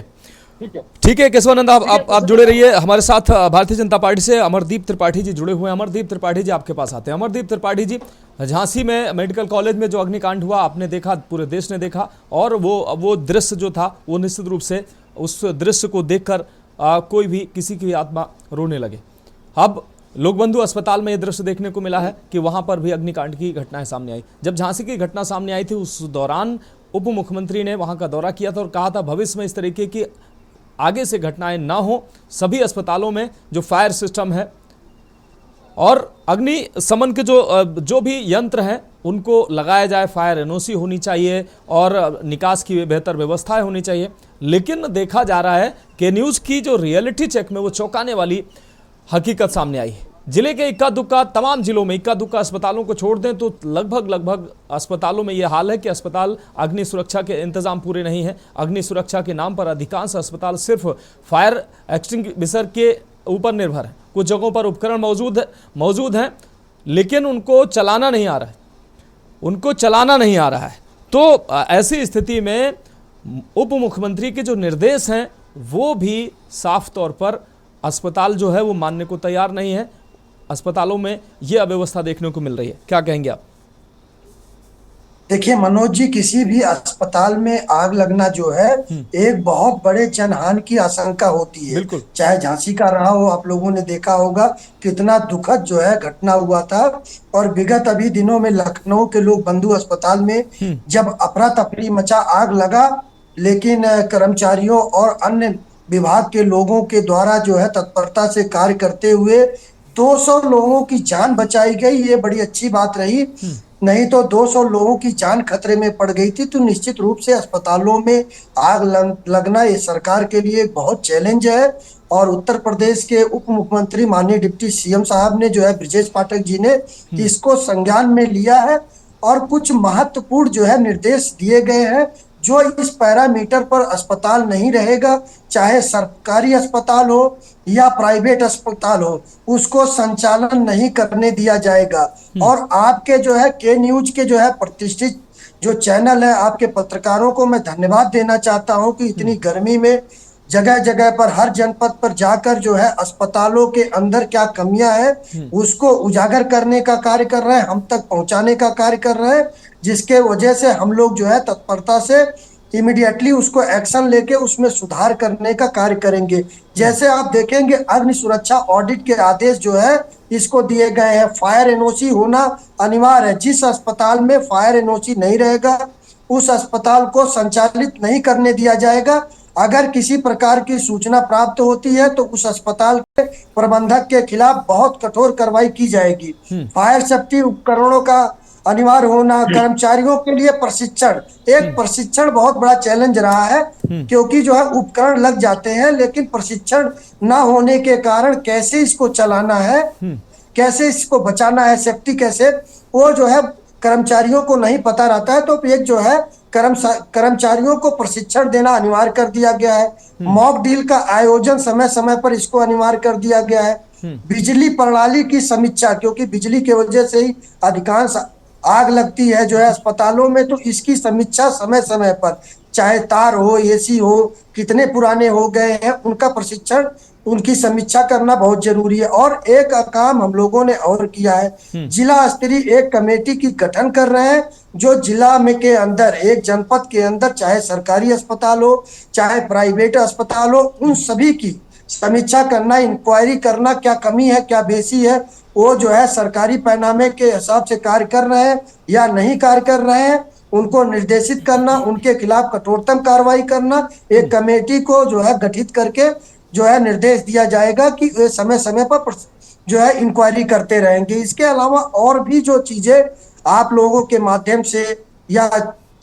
है केशवानंद, आप जुड़े रहिए हमारे साथ। भारतीय जनता पार्टी से अमरदीप त्रिपाठी जी जुड़े हुए हैं। अमरदीप त्रिपाठी जी आपके पास आते हैं। अमरदीप त्रिपाठी जी, झांसी में मेडिकल कॉलेज में जो अग्निकांड हुआ आपने देखा, पूरे देश ने देखा, और वो दृश्य जो था वो निश्चित रूप से उस दृश्य को देखकर कोई भी किसी की भी आत्मा रोने लगे। अब लोक बंधु अस्पताल में ये दृश्य देखने को मिला है कि वहां पर भी अग्निकांड की घटनाएं सामने आई। जब झांसी की घटना सामने आई थी उस दौरान उप मुख्यमंत्री ने वहां का दौरा किया था और कहा था भविष्य में इस तरीके की आगे से घटनाएं ना हो, सभी अस्पतालों में जो फायर सिस्टम है और अग्निशमन के जो भी यंत्र हैं उनको लगाया जाए, फायर एनओसी होनी चाहिए और निकास की बेहतर व्यवस्थाएं होनी चाहिए। लेकिन देखा जा रहा है कि न्यूज़ की जो रियलिटी चेक में वो चौंकाने वाली हकीकत सामने आई है। जिले के इक्का दुक्का, तमाम जिलों में इक्का दुक्का अस्पतालों को छोड़ दें तो लगभग अस्पतालों में यह हाल है कि अस्पताल अग्नि सुरक्षा के इंतजाम पूरे नहीं है। अग्नि सुरक्षा के नाम पर अधिकांश अस्पताल सिर्फ फायर एक्सटिंग्विशर के ऊपर निर्भर है। कुछ जगहों पर उपकरण मौजूद हैं लेकिन उनको चलाना नहीं आ रहा है। तो ऐसी स्थिति में उप मुख्यमंत्री के जो निर्देश हैं वो भी साफ तौर पर अस्पताल जो है वो मानने को तैयार नहीं है। अस्पतालों में ये अव्यवस्था देखने को मिल रही है। क्या कहेंगे आप? देखिए मनोज जी, किसी भी अस्पताल में आग लगना जो है एक बहुत बड़े जनहानि की आशंका होती है। बिल्कुल। चाहे झांसी का रहा हो, आप लोगों ने देखा होगा कितना दुखद जो है घटना हुआ था। और विगत अभी दिनों में लखनऊ के लोक बंधु अस्पताल में जब अफरा तफरी मचा, आग लगा, लेकिन कर्मचारियों और अन्य विभाग के लोगों के द्वारा जो है तत्परता से कार्य करते हुए 200 लोगों की जान बचाई गई। ये बड़ी अच्छी बात रही, नहीं तो 200 लोगों की जान खतरे में पड़ गई थी। तो निश्चित रूप से अस्पतालों में आग लगना ये सरकार के लिए बहुत चैलेंज है। और उत्तर प्रदेश के उप मुख्यमंत्री माननीय डिप्टी सीएम साहब ने जो है ब्रजेश पाठक जी ने इसको संज्ञान में लिया है और कुछ महत्वपूर्ण जो है निर्देश दिए गए हैं। जो इस पैरामीटर पर अस्पताल नहीं रहेगा, चाहे सरकारी अस्पताल हो या प्राइवेट अस्पताल हो, उसको संचालन नहीं करने दिया जाएगा। और आपके जो है के न्यूज के जो है प्रतिष्ठित जो चैनल है, आपके पत्रकारों को मैं धन्यवाद देना चाहता हूं कि इतनी गर्मी में जगह जगह पर हर जनपद पर जाकर जो है अस्पतालों के अंदर क्या कमियां हैं उसको उजागर करने का कार्य कर रहे हैं, हम तक पहुंचाने का कार्य कर रहे हैं, जिसके वजह से हम लोग जो है तत्परता से इमीडिएटली उसको एक्शन लेके उसमें सुधार करने का कार्य करेंगे। जैसे आप देखेंगे अग्नि सुरक्षा ऑडिट के आदेश जो है इसको दिए गए हैं। फायर एनओसी होना अनिवार्य है। जिस अस्पताल में फायर एनओसी नहीं रहेगा उस अस्पताल को संचालित नहीं करने दिया जाएगा। अगर किसी प्रकार की सूचना प्राप्त होती है तो उस अस्पताल के प्रबंधक के खिलाफ बहुत कठोर कार्रवाई की जाएगी। फायर सेफ्टी उपकरणों का अनिवार्य होना, कर्मचारियों के लिए प्रशिक्षण, एक प्रशिक्षण बहुत बड़ा चैलेंज रहा है क्योंकि जो है उपकरण लग जाते हैं लेकिन प्रशिक्षण ना होने के कारण कैसे इसको चलाना है, कैसे इसको बचाना है, सेफ्टी कैसे, वो जो है कर्मचारियों को नहीं पता रहता है। तो एक जो है कर्मचारियों को प्रशिक्षण देना अनिवार्य कर दिया गया है। मॉक डील का आयोजन समय समय पर इसको अनिवार्य कर दिया गया है। बिजली प्रणाली की समीक्षा, क्योंकि बिजली की वजह से ही अधिकांश आग लगती है जो है अस्पतालों में, तो इसकी समीक्षा समय समय पर, चाहे तार हो, एसी हो, कितने पुराने हो गए हैं, उनका प्रशिक्षण, उनकी समीक्षा करना बहुत जरूरी है। और एक काम हम लोगों ने और किया है, जिला स्तरीय एक कमेटी की गठन कर रहे हैं जो जिला में के अंदर, एक जनपद के अंदर, चाहे सरकारी अस्पताल हो चाहे प्राइवेट अस्पताल हो, उन सभी की समीक्षा करना, इंक्वायरी करना, क्या कमी है क्या बेसी है, वो जो है सरकारी पैमाने के हिसाब से कार्य कर रहे हैं या नहीं कार्य कर रहे हैं, उनको निर्देशित करना, उनके खिलाफ कठोरतम कार्रवाई करना। एक कमेटी को जो है गठित करके जो है निर्देश दिया जाएगा कि वे समय समय पर जो है इंक्वायरी करते रहेंगे। इसके अलावा और भी जो चीजें आप लोगों के माध्यम से या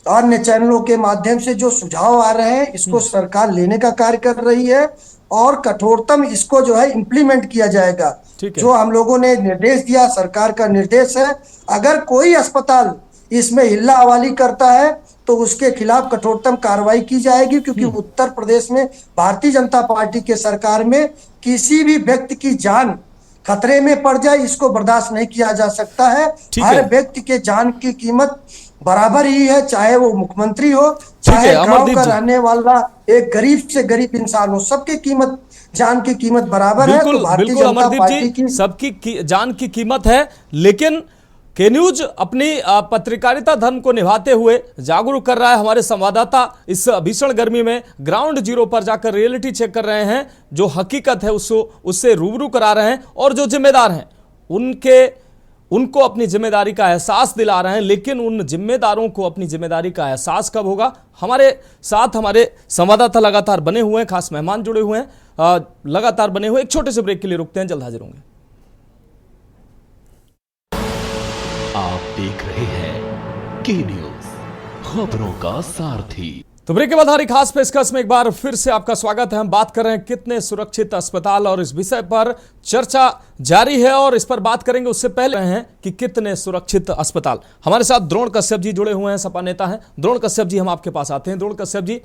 अन्य चैनलों के माध्यम से जो सुझाव आ रहे हैं, इसको सरकार लेने का कार्य कर रही है और कठोरतम इसको जो है इम्प्लीमेंट किया जाएगा। जो हम लोगों ने निर्देश दिया, सरकार का निर्देश है, अगर कोई अस्पताल इसमें हिल्ला हवाली करता है तो उसके खिलाफ कठोरतम कार्रवाई की जाएगी। क्योंकि उत्तर प्रदेश में भारतीय जनता पार्टी के सरकार में किसी भी व्यक्ति की जान खतरे में पड़ जाए इसको बर्दाश्त नहीं किया जा सकता है। हर व्यक्ति के जान की कीमत बराबर ही है, चाहे वो मुख्यमंत्री हो, चाहे गांव का रहने वाला एक गरीब से गरीब इंसान हो, सबकी कीमत, जान की कीमत बराबर है। तो भारतीय जनता पार्टी की सबकी जान की कीमत है। लेकिन के न्यूज अपनी पत्रकारिता धर्म को निभाते हुए जागरूक कर रहा है। हमारे संवाददाता इस भीषण गर्मी में ग्राउंड जीरो पर जाकर रियलिटी चेक कर रहे हैं, जो हकीकत है उससे रूबरू करा रहे हैं और जो जिम्मेदार हैं उनको अपनी जिम्मेदारी का एहसास दिला रहे हैं। लेकिन उन जिम्मेदारों को अपनी जिम्मेदारी का एहसास कब होगा? हमारे साथ हमारे संवाददाता लगातार बने हुए हैं, खास मेहमान जुड़े हुए हैं, लगातार बने हुए। एक छोटे से ब्रेक के लिए रुकते हैं, जल्द हाजिर होंगे। आप देख रहे हैं के न्यूज, खबरों का सारथी। तो ब्रेक के बाद हमारी खास पेशकश में एक बार फिर से आपका स्वागत है। हम बात कर रहे हैं कितने सुरक्षित अस्पताल, और इस विषय पर चर्चा जारी है और इस पर बात करेंगे। उससे पहले हैं कि कितने सुरक्षित अस्पताल। हमारे साथ द्रोण कश्यप जी जुड़े हुए हैं, सपा नेता हैं। द्रोण कश्यप जी, हम आपके पास आते हैं। द्रोण कश्यप जी,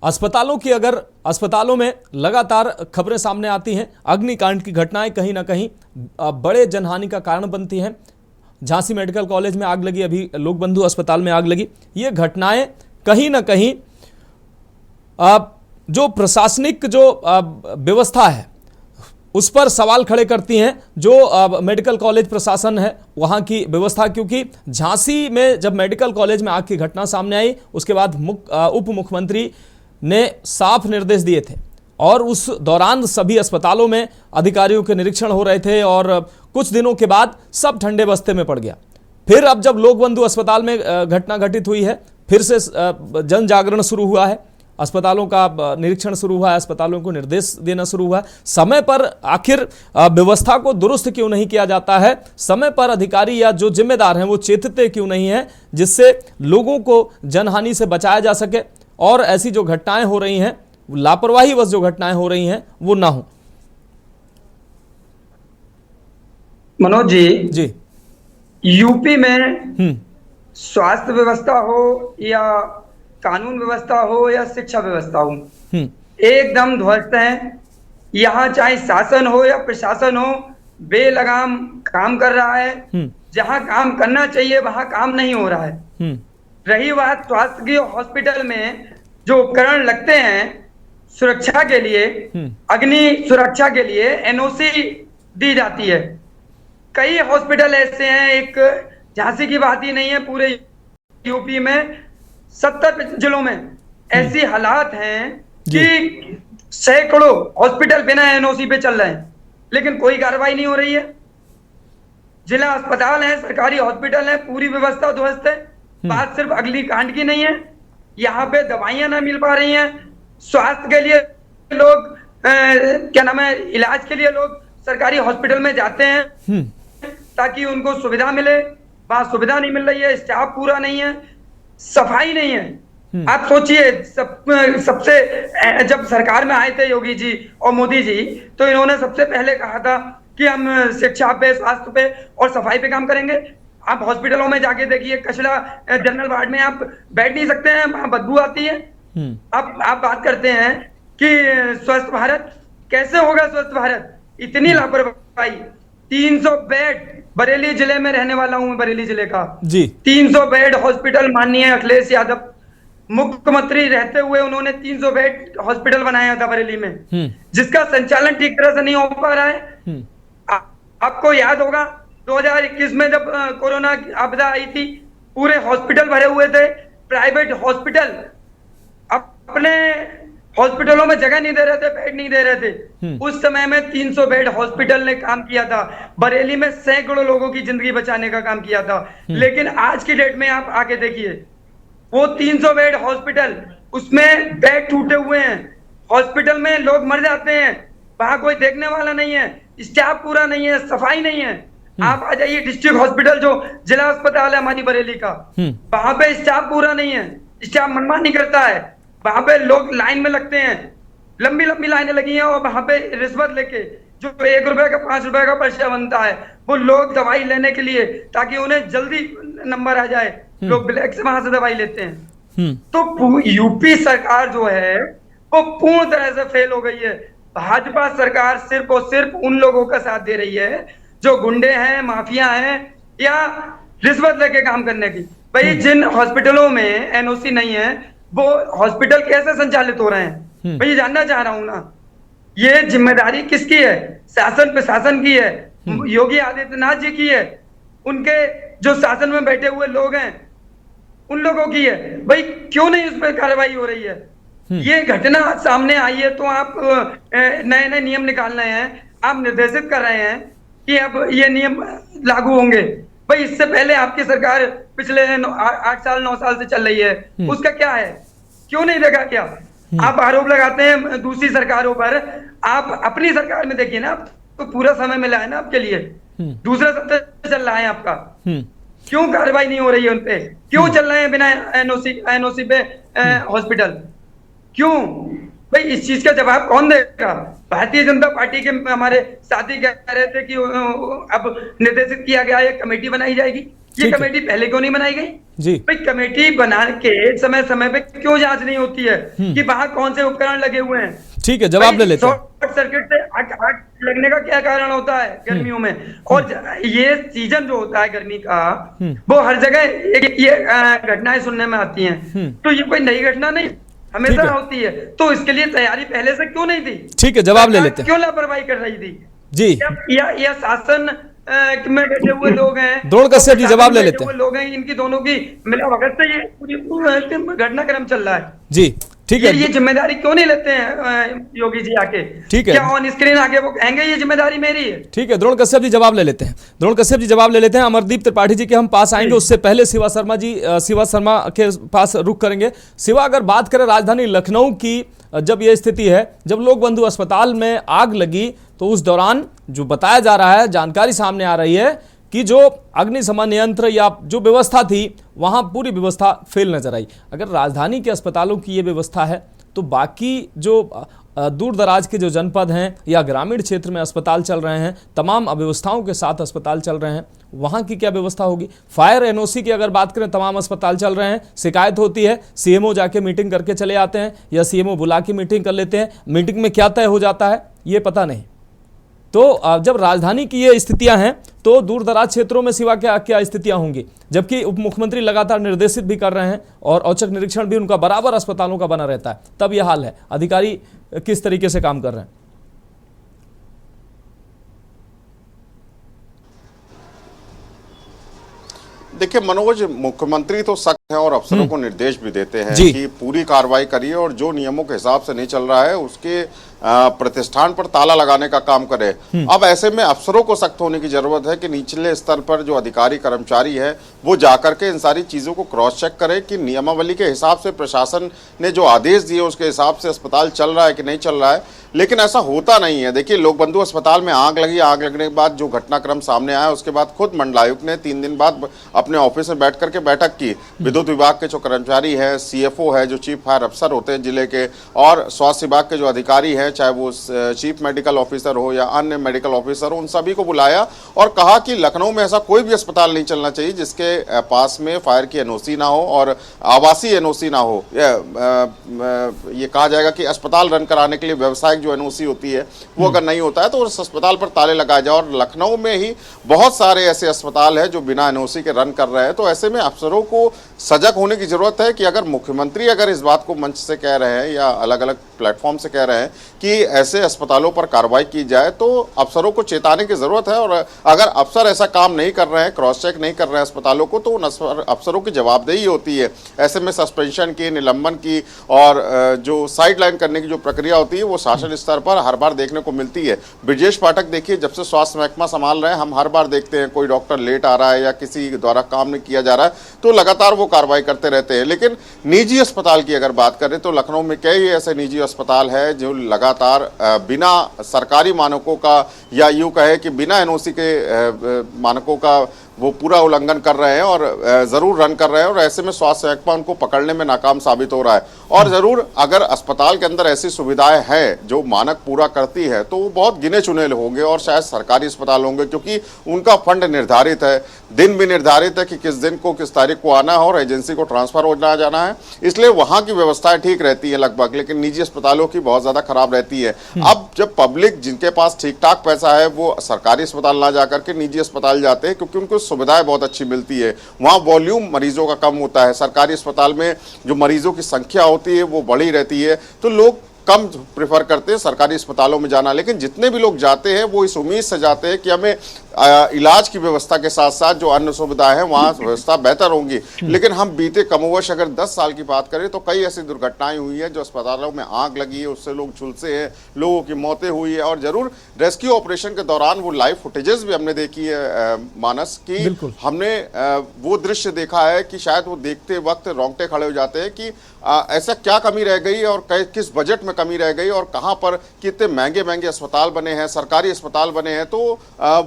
अस्पतालों में लगातार खबरें सामने आती हैं, अग्निकांड की घटनाएं कहीं ना कहीं बड़े जनहानि का कारण बनती हैं। झांसी मेडिकल कॉलेज में आग लगी, अभी लोक बंधु अस्पताल में आग लगी। ये घटनाएं कहीं ना कहीं जो प्रशासनिक जो व्यवस्था है उस पर सवाल खड़े करती हैं, जो मेडिकल कॉलेज प्रशासन है वहाँ की व्यवस्था। क्योंकि झांसी में जब मेडिकल कॉलेज में आग की घटना सामने आई, उसके बाद उप मुख्यमंत्री ने साफ निर्देश दिए थे और उस दौरान सभी अस्पतालों में अधिकारियों के निरीक्षण हो रहे थे और कुछ दिनों के बाद सब ठंडे बस्ते में पड़ गया। फिर अब जब लोक बंधु अस्पताल में घटना घटित हुई है, फिर से जन जागरण शुरू हुआ है, अस्पतालों का निरीक्षण शुरू हुआ है, अस्पतालों को निर्देश देना शुरू हुआ है। समय पर आखिर व्यवस्था को दुरुस्त क्यों नहीं किया जाता है? समय पर अधिकारी या जो जिम्मेदार हैं वो चेतते क्यों नहीं है, जिससे लोगों को जनहानि से बचाया जा सके और ऐसी जो घटनाएं हो रही हैं, लापरवाही बस जो घटनाएं हो रही हैं वो ना हो? मनोज जी, यूपी में स्वास्थ्य व्यवस्था हो या कानून व्यवस्था हो या शिक्षा व्यवस्था हो, एकदम ध्वस्त है। यहाँ चाहे शासन हो या प्रशासन हो, बेलगाम काम कर रहा है। जहाँ काम करना चाहिए वहां काम नहीं हो रहा है। रही बात स्वास्थ्य की, हॉस्पिटल में जो उपकरण लगते हैं सुरक्षा के लिए, अग्नि सुरक्षा के लिए एनओसी दी जाती है। कई हॉस्पिटल ऐसे हैं, एक झांसी की बात ही नहीं है, पूरे यूपी में 70 जिलों में ऐसी हालात हैं कि सैकड़ों हॉस्पिटल बिना एनओसी पे चल रहे हैं, लेकिन कोई कार्रवाई नहीं हो रही है। जिला अस्पताल है, सरकारी हॉस्पिटल है, पूरी व्यवस्था ध्वस्त है। बात सिर्फ अग्निकांड की नहीं है, यहाँ पे दवाइयां ना मिल पा रही हैं। स्वास्थ्य के लिए लोग क्या नाम है, इलाज के लिए लोग सरकारी हॉस्पिटल में जाते हैं ताकि उनको सुविधा मिले, वहां सुविधा नहीं मिल रही है, स्टाफ पूरा नहीं है, सफाई नहीं है। आप सोचिए, सबसे जब सरकार में आए थे योगी जी और मोदी जी, तो इन्होंने सबसे पहले कहा था कि हम शिक्षा पे, स्वास्थ्य पे और सफाई पे काम करेंगे। आप हॉस्पिटलों में जाके देखिए, कचरा जनरल वार्ड में आप बैठ नहीं सकते हैं, वहां बदबू आती है। आप बात करते हैं कि स्वस्थ भारत कैसे होगा? स्वस्थ भारत, इतनी लापरवाही। 300 बेड, बरेली जिले में रहने वाला हूं, बरेली जिले का जी। 300 बेड हॉस्पिटल माननीय अखिलेश यादव मुख्यमंत्री रहते हुए उन्होंने 300 बेड हॉस्पिटल बनाया था बरेली में, जिसका संचालन ठीक तरह से नहीं हो पा रहा है। आपको याद होगा 2021 में जब कोरोना की आपदा आई थी, पूरे हॉस्पिटल भरे हुए थे। प्राइवेट हॉस्पिटल अपने हॉस्पिटलों में जगह नहीं दे रहे थे, बेड नहीं दे रहे थे। उस समय में 300 बेड हॉस्पिटल ने काम किया था, बरेली में सैकड़ों लोगों की जिंदगी बचाने का काम किया था। लेकिन आज की डेट में आप आके देखिए, वो 300 बेड हॉस्पिटल, उसमें बेड टूटे हुए हैं, हॉस्पिटल में लोग मर जाते हैं, वहां कोई देखने वाला नहीं है, स्टाफ पूरा नहीं है, सफाई नहीं है। आप आ जाइए डिस्ट्रिक्ट हॉस्पिटल जो जिला अस्पताल है हमारी बरेली का, वहां पे स्टाफ पूरा नहीं है, स्टाफ मनमानी करता है, वहां पे लोग लाइन में लगते हैं, लंबी लंबी लाइनें लगी हैं और वहां पे रिश्वत लेके जो 1 रुपए का 5 रुपए का पर्चा बनता है, वो लोग दवाई लेने के लिए, ताकि उन्हें जल्दी नंबर आ जाए, लोग ब्लैक से वहां से दवाई लेते हैं। तो यूपी सरकार जो है वो पूर्ण तरह से फेल हो गई है। भाजपा सरकार सिर्फ और सिर्फ उन लोगों का साथ दे रही है जो गुंडे हैं, माफिया हैं या रिश्वत लेके काम करने की। भाई जिन हॉस्पिटलों में एनओसी नहीं है वो हॉस्पिटल कैसे संचालित हो रहे हैं, भाई जानना चाह रहा हूं ना। ये जिम्मेदारी किसकी है? शासन प्रशासन की है, योगी आदित्यनाथ जी की है, उनके जो शासन में बैठे हुए लोग हैं उन लोगों की है। भाई क्यों नहीं उस पर कार्रवाई हो रही है? ये घटना सामने आई है तो आप नए नए नियम निकाल रहे हैं, आप निर्देशित कर रहे हैं कि अब ये नियम लागू होंगे। भाई इससे पहले आपकी सरकार पिछले 8 साल 9 साल से चल रही है, उसका क्या है? क्यों नहीं देखा क्या? आप आरोप लगाते हैं दूसरी सरकारों पर, आप अपनी सरकार में देखिए ना, तो पूरा समय मिला है ना आपके लिए, दूसरा सत्र चल रहा है आपका, क्यों कार्रवाई नहीं हो रही है उनपे? क्यों चल रहे हैं बिना एनओसी पे हॉस्पिटल। क्यों भाई, इस चीज का जवाब कौन देगा? भारतीय जनता पार्टी के हमारे साथी कह रहे थे कि अब निर्देशित किया गया है कमेटी बनाई जाएगी। ये कमेटी पहले क्यों नहीं बनाई गई जी? भाई कमेटी बना के समय समय पे क्यों जांच नहीं होती है कि वहां कौन से उपकरण लगे हुए हैं? ठीक है, जवाब ले लेते हैं। शॉर्ट सर्किट से आग लगने का क्या कारण होता है गर्मियों में? और ये सीजन जो होता है गर्मी का, वो हर जगह ये घटनाएं सुनने में आती हैं। तो ये कोई नई घटना नहीं, हमेशा होती है। तो इसके लिए तैयारी पहले से क्यों नहीं थी? ठीक है, जवाब ले लेते हैं। क्यों लापरवाही कर रही थी जी? या शासन में बैठे हुए लोग हैं, द्रोण कश्यप जी जवाब ले लेते हैं। लोग हैं, इनकी दोनों की मिलावट से ये पूरी घटनाक्रम चल रहा है जी। ठीक है, ये जिम्मेदारी क्यों नहीं लेते हैं योगी जी आके? ठीक है, क्या ऑन स्क्रीन आके वो कहेंगे ये जिम्मेदारी मेरी है? ठीक है, द्रोण कश्यप जी जवाब ले लेते हैं। द्रोण कश्यप जी जवाब ले लेते हैं। अमरदीप त्रिपाठी जी के हम पास आएंगे, उससे पहले शिवा शर्मा के पास रुक करेंगे। शिवा, अगर बात करें राजधानी लखनऊ की, जब यह स्थिति है, जब लोक बंधु अस्पताल में आग लगी, तो उस दौरान जो बताया जा रहा है, जानकारी सामने आ रही है कि जो अग्निशमन यंत्र या जो व्यवस्था थी, वहां पूरी व्यवस्था फेल नजर आई। अगर राजधानी के अस्पतालों की ये व्यवस्था है, तो बाकी जो दूर दराज के जो जनपद हैं या ग्रामीण क्षेत्र में अस्पताल चल रहे हैं, तमाम अव्यवस्थाओं के साथ अस्पताल चल रहे हैं, वहाँ की क्या व्यवस्था होगी? फायर एनओसी की अगर बात करें, तमाम अस्पताल चल रहे हैं, शिकायत होती है, सीएमओ जाके मीटिंग करके चले आते हैं या सीएमओ बुला के मीटिंग कर लेते हैं, मीटिंग में क्या तय हो जाता है ये पता नहीं। तो जब राजधानी की ये स्थितियां हैं, तो दूर दराज क्षेत्रों में सिवा क्या क्या स्थितियां होंगी? जबकि उप मुख्यमंत्री लगातार निर्देशित भी कर रहे हैं और औचक निरीक्षण भी उनका बराबर अस्पतालों का बना रहता है, तब यह हाल है। अधिकारी किस तरीके से काम कर रहे हैं? देखिए मनोज, मुख्यमंत्री तो सख्त है और अफसरों को निर्देश भी देते हैं कि पूरी कार्रवाई करिए और जो नियमों के हिसाब से नहीं चल रहा है उसके प्रतिष्ठान पर ताला लगाने का काम करे। अब ऐसे में अफसरों को सख्त होने की जरूरत है कि निचले स्तर पर जो अधिकारी कर्मचारी है वो जाकर के इन सारी चीजों को क्रॉस चेक करे कि नियमावली के हिसाब से प्रशासन ने जो आदेश दिए उसके हिसाब से अस्पताल चल रहा है कि नहीं चल रहा है। लेकिन ऐसा होता नहीं है। देखिए, लोक बंधु अस्पताल में आग लगी, आग लगने के बाद जो घटनाक्रम सामने आया, उसके बाद खुद मंडलायुक्त ने 3 दिन बाद अपने ऑफिस में बैठ करके बैठक की। विद्युत विभाग के जो कर्मचारी है, सीएफओ है जो चीफ फायर अफसर होते हैं जिले के, और स्वास्थ्य विभाग के जो अधिकारी हैं, चाहे वो चीफ मेडिकल ऑफिसर हो या अन्य मेडिकल ऑफिसर हो, उन सभी को बुलाया और कहा कि लखनऊ में ऐसा कोई भी अस्पताल नहीं चलना चाहिए जिसके पास में फायर की एनओसी ना हो और आवासीय एनओसी ना हो। ये कहा जाएगा कि अस्पताल रन कराने के लिए व्यवसायिक जो एनओसी होती है वो अगर नहीं होता है तो उस अस्पताल पर ताले लगाए जाए। और लखनऊ में ही बहुत सारे ऐसे अस्पताल है जो बिना एनओसी के रन कर रहे हैं। तो ऐसे में अफसरों को सजग होने की जरूरत है कि अगर मुख्यमंत्री अगर इस बात को मंच से कह रहे हैं या अलग अलग प्लेटफॉर्म से कह रहे हैं कि ऐसे अस्पतालों पर कार्रवाई की जाए, तो अफसरों को चेताने की जरूरत है। और अगर अफसर ऐसा काम नहीं कर रहे हैं, क्रॉस चेक नहीं कर रहे हैं अस्पतालों को, तो उन अफसरों की जवाबदेही होती है। ऐसे में सस्पेंशन की, निलंबन की और जो साइडलाइन करने की जो प्रक्रिया होती है वो शासन स्तर पर हर बार देखने को मिलती है। ब्रजेश पाठक देखिए, जब से स्वास्थ्य महकमा संभाल रहे हैं, हम हर बार देखते हैं कोई डॉक्टर लेट आ रहा है या किसी द्वारा काम नहीं किया जा रहा है तो लगातार वो कार्रवाई करते रहते हैं। लेकिन निजी अस्पताल की अगर बात करें तो लखनऊ में कई ऐसे निजी अस्पताल है जो लगातार बिना सरकारी मानकों का या यूं कहे कि बिना एनओसी के मानकों का वो पूरा उल्लंघन कर रहे हैं और जरूर रन कर रहे हैं। और ऐसे में स्वास्थ्य महकमा उनको पकड़ने में नाकाम साबित हो रहा है। और जरूर अगर अस्पताल के अंदर ऐसी सुविधाएं हैं जो मानक पूरा करती है तो वो बहुत गिने चुने होंगे और शायद सरकारी अस्पताल होंगे, क्योंकि उनका फंड निर्धारित है, दिन भी निर्धारित है कि किस दिन को किस तारीख को आना है और एजेंसी को ट्रांसफर हो जाना है, इसलिए वहां की व्यवस्थाएं ठीक रहती है लगभग। लेकिन निजी अस्पतालों की बहुत ज्यादा खराब रहती है। अब जब पब्लिक जिनके पास ठीक ठाक पैसा है वो सरकारी अस्पताल ना जाकर के निजी अस्पताल जाते हैं क्योंकि उनको सुविधाएं बहुत अच्छी मिलती है, वहां वॉल्यूम मरीजों का कम होता है। सरकारी अस्पताल में जो मरीजों की संख्या होती है वो बड़ी रहती है, तो लोग कम प्रेफर करते हैं सरकारी अस्पतालों में जाना। लेकिन जितने भी लोग जाते हैं वो इस उम्मीद से जाते हैं कि हमें इलाज की व्यवस्था के साथ साथ जो अन्य सुविधाएं हैं वहां व्यवस्था बेहतर होंगी। लेकिन हम बीते कमोबश अगर 10 साल की बात करें तो कई ऐसी दुर्घटनाएं हुई हैं जो अस्पतालों में आग लगी है, उससे लोग झुलसे हैं, लोगों की मौतें हुई है। और जरूर रेस्क्यू ऑपरेशन के दौरान वो लाइव फुटेजेस भी हमने देखी है मानस की, हमने वो दृश्य देखा है कि शायद वो देखते वक्त रोंगटे खड़े हो जाते हैं कि ऐसा क्या कमी रह गई और किस बजट में कमी रह गई और कहां पर कितने महंगे महंगे अस्पताल बने हैं, सरकारी अस्पताल बने हैं। तो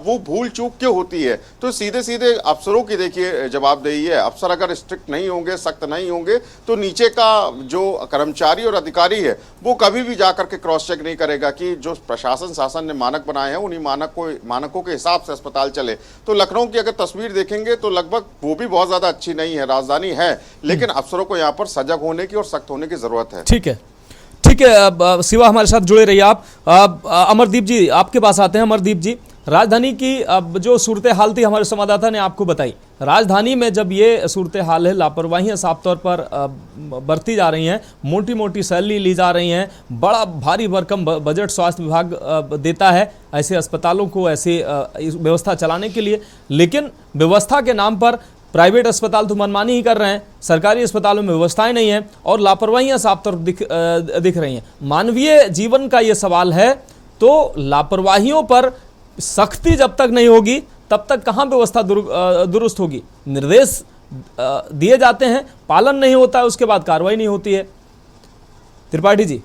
वो भूल चूक क्यों होती है? तो सीधे सीधे अफसरों की देखिए जवाबदेही है। अफसर अगर स्ट्रिक्ट नहीं होंगे, सख्त नहीं होंगे, तो नीचे का जो कर्मचारी और अधिकारी है वो कभी भी जाकर के क्रॉस चेक नहीं करेगा कि जो प्रशासन शासन ने मानक बनाए हैं उन्हीं मानकों के हिसाब से अस्पताल चले। तो लखनऊ की अगर तस्वीर देखेंगे तो लगभग वो भी बहुत ज्यादा अच्छी नहीं है, राजधानी है, लेकिन अफसरों को यहाँ पर सजग होने की और सख्त होने की जरूरत है। ठीक है, ठीक है। अब शिवा हमारे साथ जुड़े रहिए आप। अमरदीप जी आपके पास आते हैं। अमरदीप जी, राजधानी की अब जो सूरत हाल थी हमारे संवाददाता ने आपको बताई। राजधानी में जब ये सूरत हाल है, लापरवाहियां साफ तौर पर बरती जा रही हैं, मोटी मोटी सैलरी ली जा रही हैं, बड़ा भारी भरकम बजट स्वास्थ्य विभाग देता है ऐसे अस्पतालों को, ऐसे व्यवस्था चलाने के लिए, लेकिन व्यवस्था के नाम पर प्राइवेट अस्पताल तो मनमानी ही कर रहे हैं, सरकारी अस्पतालों में व्यवस्थाएं नहीं हैं और लापरवाहियां साफ तौर दिख रही हैं। मानवीय जीवन का ये सवाल है, तो लापरवाहियों पर सख्ती जब तक नहीं होगी तब तक कहाँ व्यवस्था दुरुस्त होगी? निर्देश दिए जाते हैं, पालन नहीं होता है, उसके बाद कार्रवाई नहीं होती है। त्रिपाठी जी,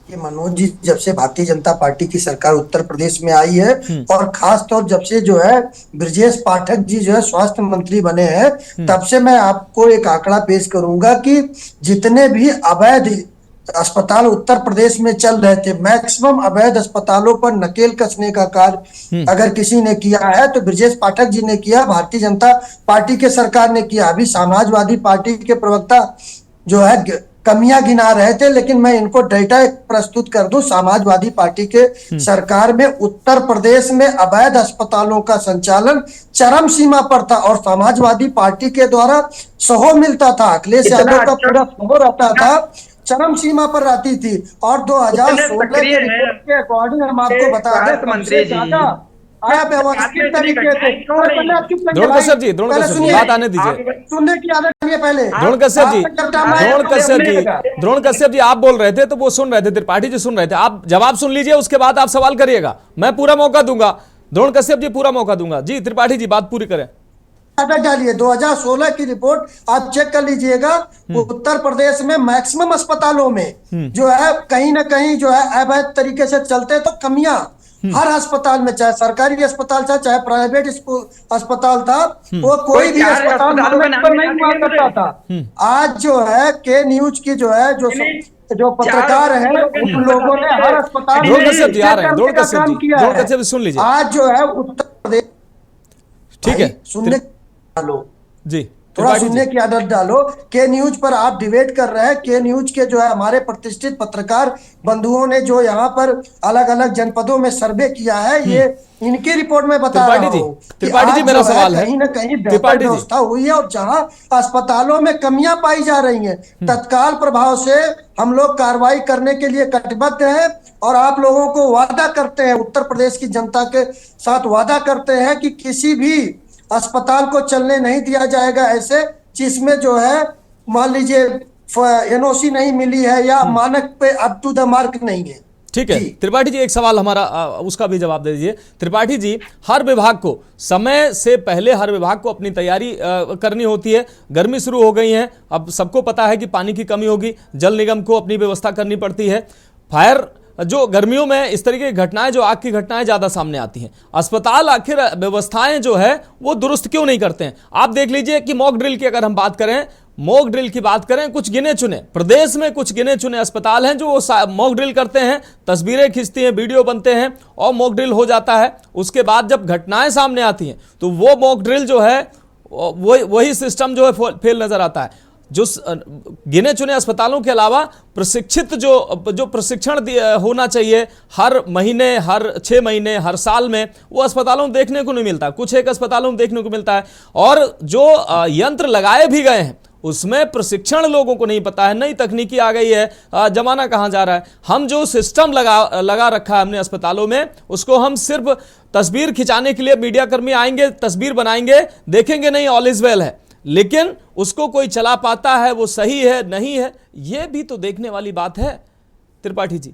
ये मनोज जी, जब से भारतीय जनता पार्टी की सरकार उत्तर प्रदेश में आई है और खास तौर जब से जो है ब्रजेश पाठक जी जो है स्वास्थ्य मंत्री बने हैं, तब से मैं आपको एक आंकड़ा पेश करूंगा कि जितने भी अवैध अस्पताल उत्तर प्रदेश में चल रहे थे, मैक्सिमम अवैध अस्पतालों पर नकेल कसने का कार्य अगर किसी ने किया है तो ब्रजेश पाठक जी ने किया, भारतीय जनता पार्टी के सरकार ने किया। अभी समाजवादी पार्टी के प्रवक्ता जो है कमियां गिना रहे थे, लेकिन मैं इनको डेटा प्रस्तुत कर दूं। समाजवादी पार्टी के सरकार में उत्तर प्रदेश में अवैध अस्पतालों का संचालन चरम सीमा पर था और समाजवादी पार्टी के द्वारा सहो मिलता था, अखिलेश यादव का पूरा सहो रहता था, चरम सीमा पर रहती थी। और 2016 के रिपोर्ट के अकॉर्डिंग हम आपको बता दें, सबसे ज्यादा व्यवस्थित तरीके से द्रोण कश्यप जी, बात आने दीजिए। सुनने की आदत नहीं है पहले। द्रोण कश्यप जी आप बोल रहे थे तो वो सुन रहे थे, त्रिपाठी जी सुन रहे थे, आप जवाब सुन लीजिए, उसके बाद आप सवाल करिएगा, मैं पूरा मौका दूंगा। द्रोण कश्यप जी पूरा मौका दूंगा जी। त्रिपाठी जी बात पूरी करें। डालिए 2016 की रिपोर्ट आप चेक कर लीजिएगा। उत्तर प्रदेश में मैक्सिमम अस्पतालों में जो है कहीं ना कहीं जो है अवैध तरीके से चलते, तो कमियां हर अस्पताल में, चाहे सरकारी अस्पताल था चाहे प्राइवेट अस्पताल था, वो कोई भी अस्पताल नहीं हुआ करता था। आज जो है के न्यूज की जो है जो पत्रकार है उन लोगों ने हर अस्पताल में काम किया है। सुन लीजिए, आज जो है उत्तर प्रदेश, ठीक है, सुनने डालो जी, थोड़ा सुनने की आदत डालो। के न्यूज पर आप डिबेट कर रहे हैं। के न्यूज के जो है हमारे प्रतिष्ठित पत्रकार बंधुओं ने जो यहाँ पर अलग अलग जनपदों में सर्वे किया है, ये इनकी रिपोर्ट में बता रहा हूँ। त्रिपाठी जी मेरा सवाल है, कहीं ना कहीं बेहतर व्यवस्था हुई है और जहाँ अस्पतालों में कमियां पाई जा रही हैं, तत्काल प्रभाव से हम लोग कार्रवाई करने के लिए कटिबद्ध हैं और आप लोगों को वादा करते हैं, उत्तर प्रदेश की जनता के साथ वादा करते हैं कि किसी भी अस्पताल को चलने नहीं दिया जाएगा ऐसे जिसमें जो है मान लीजिए एनओसी नहीं मिली है या मानक पे अप टू द मार्क नहीं है। ठीक है त्रिपाठी जी, एक सवाल हमारा उसका भी जवाब दे दीजिए। त्रिपाठी जी, हर विभाग को समय से पहले हर विभाग को अपनी तैयारी करनी होती है। गर्मी शुरू हो गई है, अब सबको पता है कि पानी की कमी होगी, जल निगम को अपनी व्यवस्था करनी पड़ती है। फायर जो गर्मियों में इस तरीके की घटनाएं, जो आग की घटनाएं ज्यादा सामने आती हैं, अस्पताल आखिर व्यवस्थाएं जो है वो दुरुस्त क्यों नहीं करते हैं? आप देख लीजिए कि मॉक ड्रिल की अगर हम बात करें, मॉक ड्रिल की बात करें, कुछ गिने चुने प्रदेश में कुछ गिने चुने अस्पताल हैं जो मॉक ड्रिल करते हैं, तस्वीरें खींचती हैं, वीडियो बनते हैं और मॉक ड्रिल हो जाता है। उसके बाद जब घटनाएं सामने आती हैं तो वो मॉक ड्रिल जो है वही सिस्टम जो है फेल नजर आता है। जो गिने चुने अस्पतालों के अलावा प्रशिक्षित जो प्रशिक्षण होना चाहिए हर महीने, हर 6 महीने, हर साल में, वो अस्पतालों में देखने को नहीं मिलता। कुछ एक अस्पतालों में देखने को मिलता है और जो यंत्र लगाए भी गए हैं उसमें प्रशिक्षण लोगों को नहीं पता है। नई तकनीकी आ गई है, जमाना कहाँ जा रहा है। हम जो सिस्टम लगा रखा है हमने अस्पतालों में, उसको हम सिर्फ तस्वीर खिंचाने के लिए मीडिया कर्मी आएंगे, तस्वीर बनाएंगे, देखेंगे नहीं ऑल इज वेल है, लेकिन उसको कोई चला पाता है, वो सही है नहीं है, ये भी तो देखने वाली बात है। त्रिपाठी जी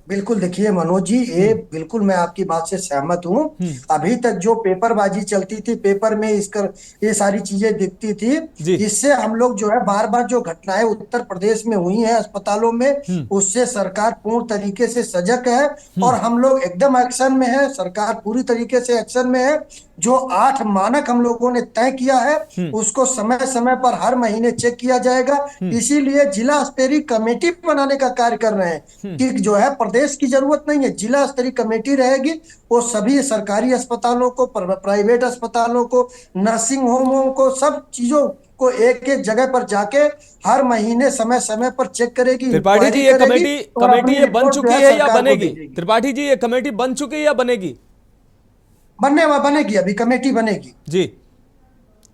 बिल्कुल, देखिए मनोज जी, ये बिल्कुल मैं आपकी बात से सहमत हूँ। अभी तक जो पेपरबाजी चलती थी, पेपर में ये सारी चीजें दिखती थी, इससे हम लोग जो है बार बार जो घटनाएं उत्तर प्रदेश में हुई हैं अस्पतालों में, उससे सरकार पूर्ण तरीके से सजग है और हम लोग एकदम एक्शन में है। सरकार पूरी तरीके से एक्शन में है। जो 8 मानक हम लोगों ने तय किया है उसको समय समय पर हर महीने चेक किया जाएगा। इसीलिए जिला स्तरीय कमेटी बनाने का कार्य कर रहे हैं कि जो है प्रदेश की जरूरत नहीं है, जिला स्तरीय कमेटी रहेगी। वो सभी सरकारी अस्पतालों को, प्राइवेट अस्पतालों को, नर्सिंग होमों को, सब चीजों को एक एक जगह पर जाके हर महीने समय समय पर चेक करेगी। त्रिपाठी जी, ये कमेटी ये बन चुकी है या बनेगी? त्रिपाठी जी, ये कमेटी बन चुकी है या बनेगी? बनेगी, अभी कमेटी बनेगी जी।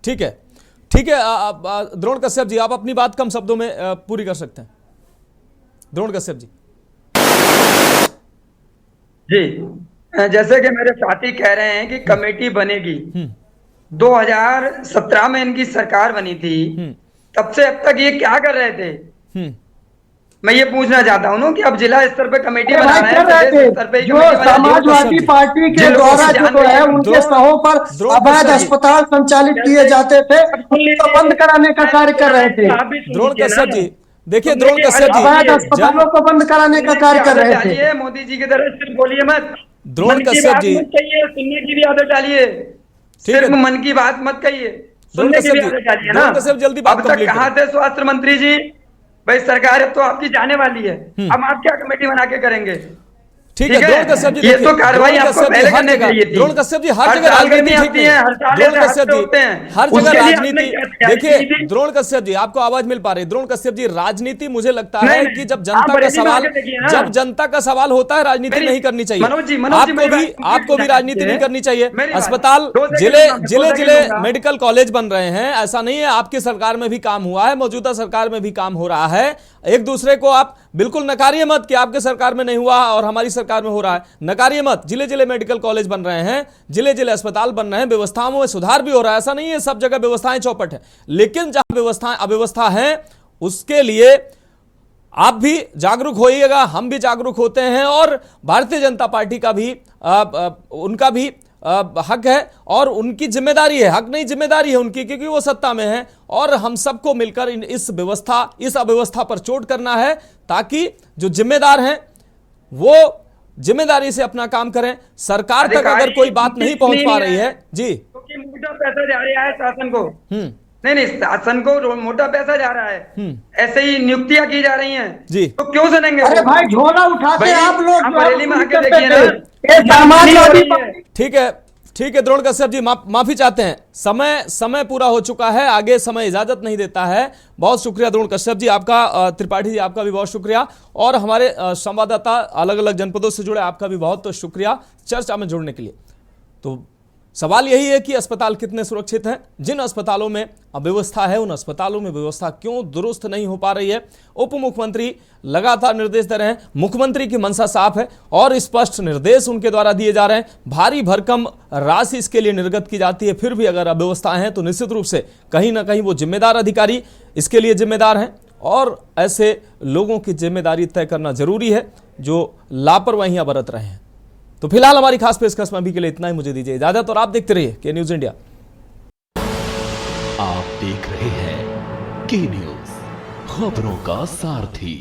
ठीक है, ठीक है। द्रोण कश्यप जी, आप अपनी बात कम शब्दों में पूरी कर सकते हैं। द्रोण कश्यप जी। जी, जैसे कि मेरे साथी कह रहे हैं कि कमेटी बनेगी। 2017 में इनकी सरकार बनी थी, तब से अब तक ये क्या कर रहे थे? मैं ये पूछना चाहता हूँ ना कि अब जिला स्तर पे कमेटी बना रहे हैं, प्रदेश स्तर पे जो समाजवादी पार्टी के द्वारा जो है उनके सहों पर अवैध अस्पताल संचालित किए जाते थे, उनको बंद कराने का कार्य कर रहे थे। द्रोण कश्यप जी, देखिए द्रोण कश्यप जी, अवैध अस्पतालों को बंद कराने का कार्य कर रहे थे। मोदी जी की तरह सिर्फ बोलिए मत, द्रोण कश्यप जी कहिए, सुनने की भी आदत डालिए। सिर्फ मन की बात मत कहिए, सुनने की भी आदत डालिए ना। जल्दी बात अब तक कहाँ थे स्वास्थ्य मंत्री जी? भाई सरकार अब तो आपकी जाने वाली है, अब आप क्या कमेटी बना के करेंगे? ठीक है द्रोण कश्यप जी, ये तो कार्रवाई आपको पहले करने चाहिए थी। द्रोण कश्यप जी, हर जगह राजनीति ठीक नहीं है। द्रोण कश्यप जी, हर जगह राजनीति। देखिए द्रोण कश्यप जी, आपको आवाज मिल पा रही है? द्रोण कश्यप जी, राजनीति मुझे लगता है कि जब जनता का सवाल होता है, राजनीति नहीं करनी चाहिए। आपको भी राजनीति नहीं करनी चाहिए। अस्पताल, जिले मेडिकल कॉलेज बन रहे हैं, ऐसा नहीं है। आपकी सरकार में भी काम हुआ है, मौजूदा सरकार में भी काम हो रहा है। एक दूसरे को आप बिल्कुल नकारिए मत कि आपके सरकार में नहीं हुआ और हमारी सरकार में हो रहा है, नकारिए मत। जिले जिले मेडिकल कॉलेज बन रहे हैं, जिले जिले अस्पताल बन रहे हैं, व्यवस्थाओं में सुधार भी हो रहा है। ऐसा नहीं है सब जगह व्यवस्थाएं चौपट है, लेकिन जहां व्यवस्थाएं अव्यवस्था है उसके लिए आप भी जागरूक होइएगा, हम भी जागरूक होते हैं और भारतीय जनता पार्टी का भी उनका भी हक है और उनकी जिम्मेदारी है। हक नहीं, जिम्मेदारी है उनकी, क्योंकि वो सत्ता में है और हम सबको मिलकर इस अव्यवस्था पर चोट करना है, ताकि जो जिम्मेदार हैं वो जिम्मेदारी से अपना काम करें। सरकार तक अगर कोई बात नहीं पहुंच पा रही है जी, क्योंकि मोटा पैसा जा रहा है शासन को। नहीं, शासन को मोटा पैसा जा रहा है, ऐसे ही नियुक्तियां की जा रही हैं जी, तो क्यों सुनेंगे? अरे भाई, झोला उठाते आप लोग, बरेली में आके देखिए ना। ठीक है द्रोण कश्यप जी, माफी चाहते हैं, समय पूरा हो चुका है, आगे समय इजाजत नहीं देता है। बहुत शुक्रिया द्रोण कश्यप जी आपका, त्रिपाठी जी आपका भी बहुत शुक्रिया, और हमारे संवाददाता अलग अलग जनपदों से जुड़े आपका भी बहुत शुक्रिया चर्चा में जुड़ने के लिए। तो सवाल यही है कि अस्पताल कितने सुरक्षित हैं? जिन अस्पतालों में अव्यवस्था है, उन अस्पतालों में व्यवस्था क्यों दुरुस्त नहीं हो पा रही है? उप मुख्यमंत्री लगातार निर्देश दे रहे हैं, मुख्यमंत्री की मंशा साफ है और स्पष्ट निर्देश उनके द्वारा दिए जा रहे हैं। भारी भरकम राशि इसके लिए निर्गत की जाती है, फिर भी अगर अव्यवस्था है तो निश्चित रूप से कहीं ना कहीं वो जिम्मेदार अधिकारी इसके लिए जिम्मेदार हैं और ऐसे लोगों की जिम्मेदारी तय करना जरूरी है जो लापरवाहियां बरत रहे हैं। तो फिलहाल हमारी खास पेशकश में अभी के लिए इतना ही, मुझे दीजिए इजाजत और आप देखते रहिए के न्यूज इंडिया। आप देख रहे हैं के न्यूज, खबरों का सारथी।